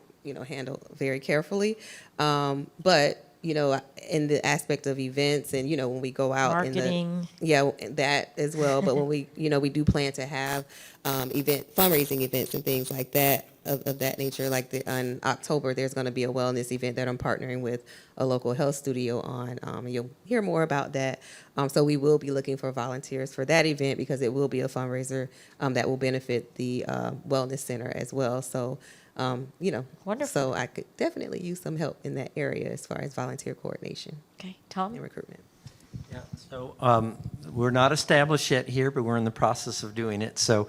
[SPEAKER 5] handled very carefully. But, in the aspect of events and, when we go out
[SPEAKER 6] Marketing.
[SPEAKER 5] that as well. But when we do plan to have fundraising events and things like that of that nature. Like in October, there's going to be a wellness event that I'm partnering with a local health studio on. And you'll hear more about that. So we will be looking for volunteers for that event because it will be a fundraiser that will benefit the wellness center as well. So.
[SPEAKER 6] Wonderful.
[SPEAKER 5] So I could definitely use some help in that area as far as volunteer coordination
[SPEAKER 6] Okay, Tom?
[SPEAKER 5] and recruitment.
[SPEAKER 4] Yeah, so we're not established yet here, but we're in the process of doing it. So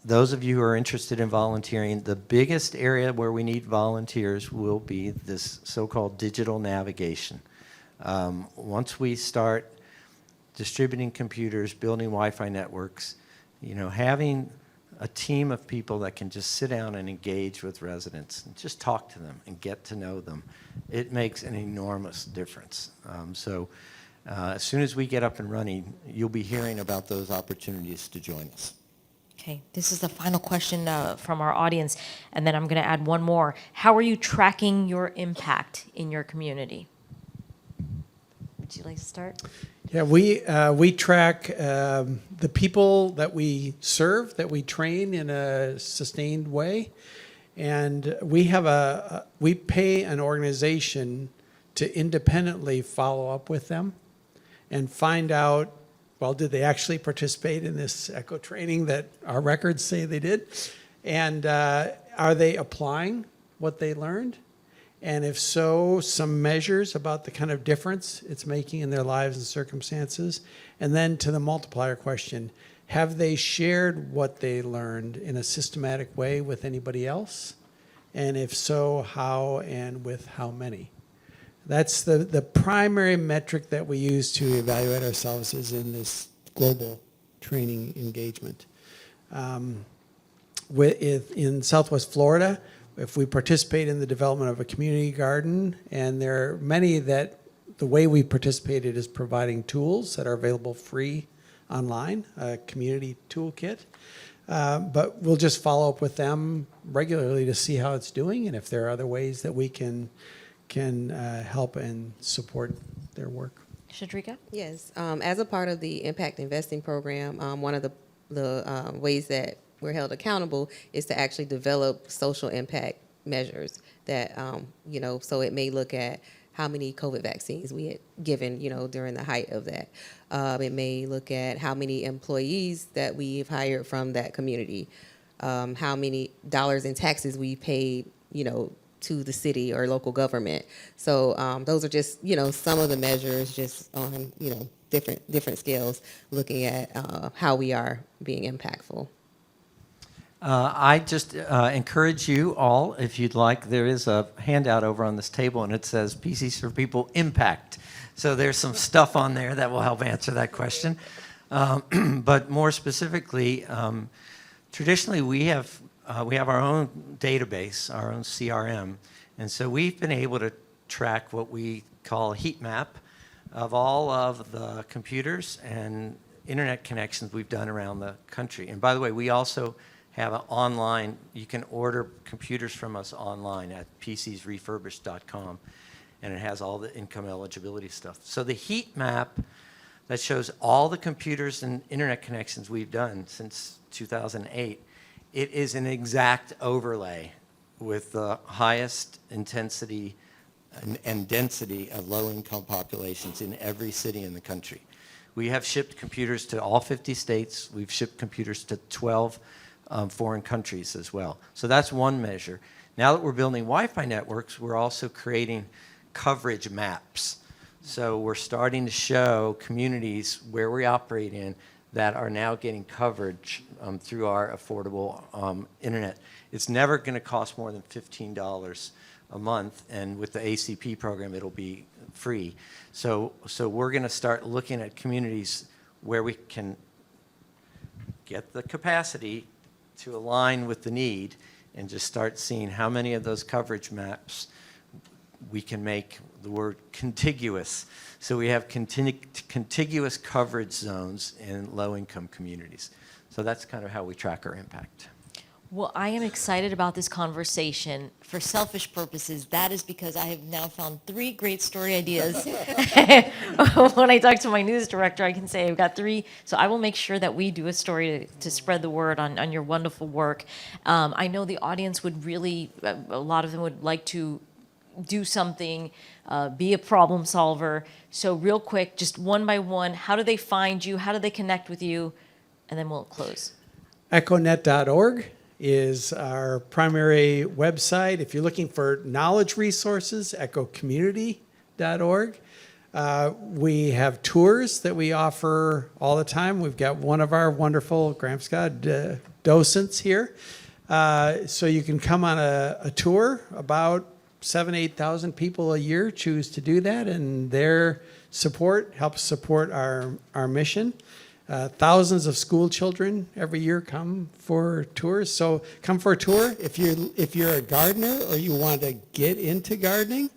[SPEAKER 4] those of you who are interested in volunteering, the biggest area where we need volunteers will be this so-called digital navigation. Once we start distributing computers, building Wi-Fi networks, having a team of people that can just sit down and engage with residents and just talk to them and get to know them, it makes an enormous difference. So as soon as we get up and running, you'll be hearing about those opportunities to join us.
[SPEAKER 6] Okay, this is the final question from our audience, and then I'm going to add one more. How are you tracking your impact in your community? Would you like to start?
[SPEAKER 7] Yeah, we track the people that we serve, that we train in a sustained way, And we pay an organization to independently follow up with them and find out, well, did they actually participate in this ECHO training that our records say they did? And are they applying what they learned? And if so, some measures about the kind of difference it's making in their lives and circumstances. And then to the multiplier question, have they shared what they learned in a systematic way with anybody else? And if so, how and with how many? That's the primary metric that we use to evaluate ourselves is in this global training engagement. In Southwest Florida, if we participate in the development of a community garden, and there are many that the way we participated is providing tools that are available free online, a community toolkit. But we'll just follow up with them regularly to see how it's doing and if there are other ways that we can help and support their work.
[SPEAKER 6] Shadrika?
[SPEAKER 5] Yes, as a part of the Impact Investing Program, one of the ways that we're held accountable is to actually develop social impact measures that, so it may look at how many COVID vaccines we had given, during the height of that. It may look at how many employees that we've hired from that community, how many dollars in taxes we paid, to the city or local government. So those are just, some of the measures just on, different scales looking at how we are being impactful.
[SPEAKER 4] I just encourage you all, if you'd like, there is a handout over on this table, and it says PCs for People Impact. So there's some stuff on there that will help answer that question. But more specifically, traditionally we have our own database, our own CRM, and so we've been able to track what we call a heat map of all of the computers and internet connections we've done around the country. And by the way, we also have an online, you can order computers from us online at pcsrefurbished.com, and it has all the income eligibility stuff. So the heat map that shows all the computers and internet connections we've done since 2008, it is an exact overlay with the highest intensity and density of low-income populations in every city in the country. We have shipped computers to all 50 states. We've shipped computers to 12 foreign countries as well. So that's one measure. Now that we're building Wi-Fi networks, we're also creating coverage maps. So we're starting to show communities where we operate in that are now getting coverage through our affordable internet. It's never going to cost more than $15 a month, and with the ACP program, it'll be free. So we're going to start looking at communities where we can get the capacity to align with the need and just start seeing how many of those coverage maps we can make the word contiguous. So we have contiguous coverage zones in low-income communities. So that's kind of how we track our impact.
[SPEAKER 6] Well, I am excited about this conversation. For selfish purposes, that is because I have now found 3 great story ideas. When I talk to my news director, I can say I've got 3. So I will make sure that we do a story to spread the word on your wonderful work. I know the audience would really, a lot of them would like to do something, be a problem solver. So real quick, just one by one, how do they find you? How do they connect with you? And then we'll close.
[SPEAKER 7] Echonet.org is our primary website. If you're looking for knowledge resources, echocommunity.org. We have tours that we offer all the time. We've got one of our wonderful Graham Scott docents here. So you can come on a tour. About 7,000-8,000 people a year choose to do that, and their support helps support our mission. Thousands of school children every year come for tours. So come for a tour if you're a gardener or you want to get into gardening.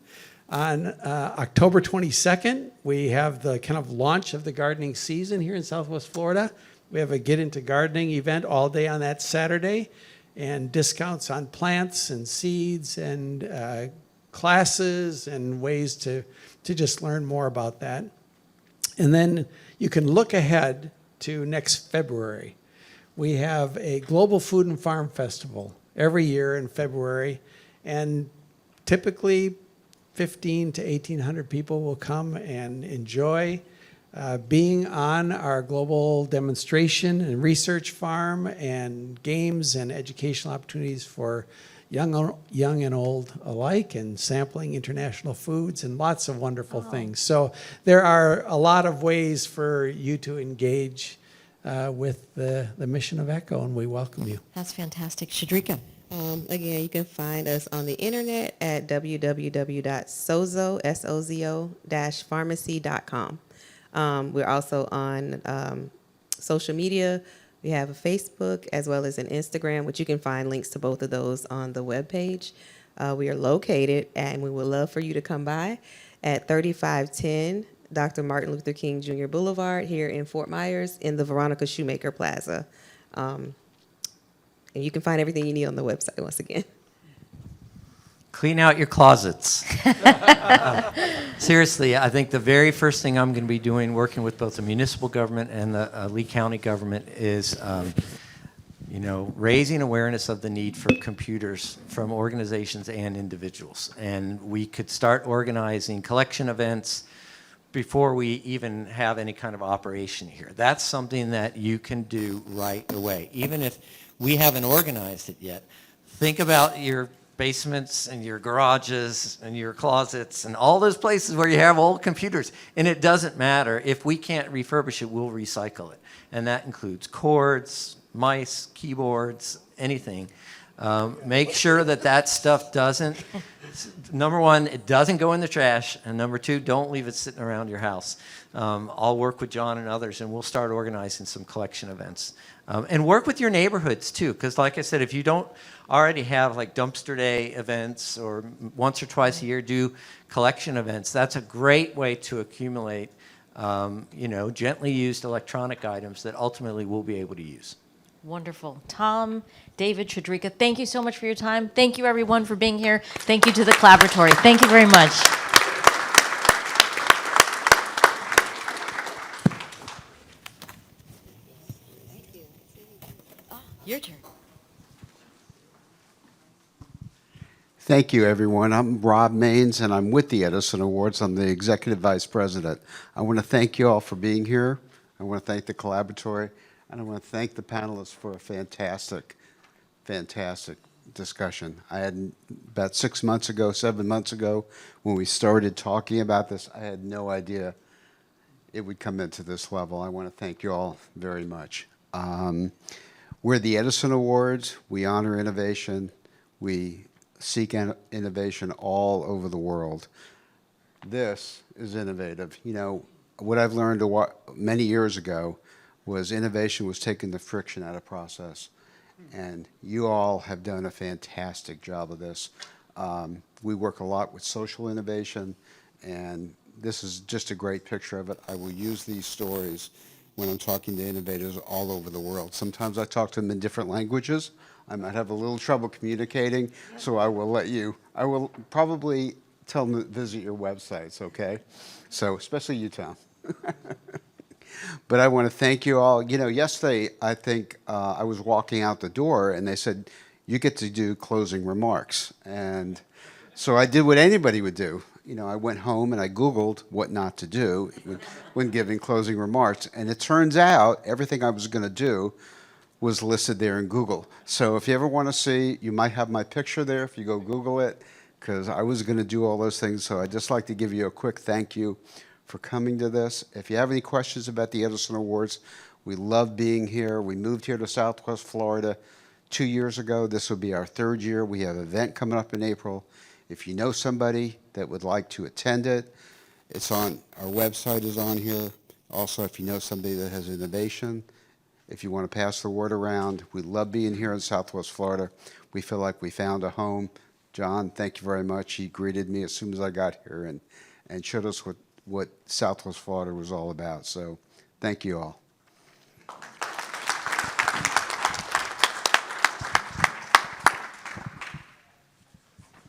[SPEAKER 7] On October 22nd, we have the kind of launch of the gardening season here in Southwest Florida. We have a Get Into Gardening event all day on that Saturday, and discounts on plants and seeds and classes and ways to just learn more about that. And then you can look ahead to next February. We have a Global Food and Farm Festival every year in February. And typically 15 to 1,800 people will come and enjoy being on our global demonstration and research farm, and games and educational opportunities for young and old alike, and sampling international foods and lots of wonderful things. So there are a lot of ways for you to engage with the mission of ECHO, and we welcome you.
[SPEAKER 6] That's fantastic. Shadrika.
[SPEAKER 5] Again, you can find us on the internet at www.sozo-pharmacy.com. We're also on social media. We have a Facebook as well as an Instagram, which you can find links to both of those on the webpage. We are located, and we would love for you to come by at 3510 Dr. Martin Luther King Jr. Boulevard here in Fort Myers in the Veronica Shoemaker Plaza. And you can find everything you need on the website once again.
[SPEAKER 4] Clean out your closets. Seriously, I think the very first thing I'm going to be doing, working with both the municipal government and the Lee County government, is raising awareness of the need for computers from organizations and individuals. And we could start organizing collection events before we even have any kind of operation here. That's something that you can do right away. Even if we haven't organized it yet, think about your basements and your garages and your closets and all those places where you have old computers. And it doesn't matter. If we can't refurbish it, we'll recycle it. And that includes cords, mice, keyboards, anything. Make sure that stuff doesn't, number one, it doesn't go in the trash. And number two, don't leave it sitting around your house. I'll work with John and others, and we'll start organizing some collection events. And work with your neighborhoods too, because like I said, if you don't already have like dumpster day events, or once or twice a year do collection events, that's a great way to accumulate gently used electronic items that ultimately we'll be able to use.
[SPEAKER 3] Wonderful. Tom, David, Shadrika, thank you so much for your time. Thank you, everyone, for being here. Thank you to the Collaboratory. Thank you very much.
[SPEAKER 6] Your turn.
[SPEAKER 8] Thank you, everyone. I'm Rob Maines, and I'm with the Edison Awards. I'm the Executive Vice President. I want to thank you all for being here. I want to thank the Collaboratory, and I want to thank the panelists for a fantastic, fantastic discussion. I had about 7 months ago, when we started talking about this, I had no idea it would come into this level. I want to thank you all very much. We're the Edison Awards. We honor innovation. We seek innovation all over the world. This is innovative. You know, what I've learned many years ago was innovation was taking the friction out of process. And you all have done a fantastic job of this. We work a lot with social innovation, and this is just a great picture of it. I will use these stories when I'm talking to innovators all over the world. Sometimes I talk to them in different languages. I might have a little trouble communicating, so I will probably tell them to visit your websites, okay? So, especially you, Tom. But I want to thank you all. You know, yesterday, I think I was walking out the door, and they said, you get to do closing remarks. And so I did what anybody would do. You know, I went home and I Googled what not to do when giving closing remarks. And it turns out everything I was going to do was listed there in Google. So if you ever want to see, you might have my picture there if you go Google it, because I was going to do all those things. So I'd just like to give you a quick thank you for coming to this. If you have any questions about the Edison Awards, we love being here. We moved here to Southwest Florida 2 years ago. This will be our 3rd year. We have an event coming up in April. If you know somebody that would like to attend it, it's on, our website is on here. Also, if you know somebody that has innovation, if you want to pass the word around, we love being here in Southwest Florida. We feel like we found a home. John, thank you very much. He greeted me as soon as I got here and showed us what Southwest Florida was all about. So thank you all.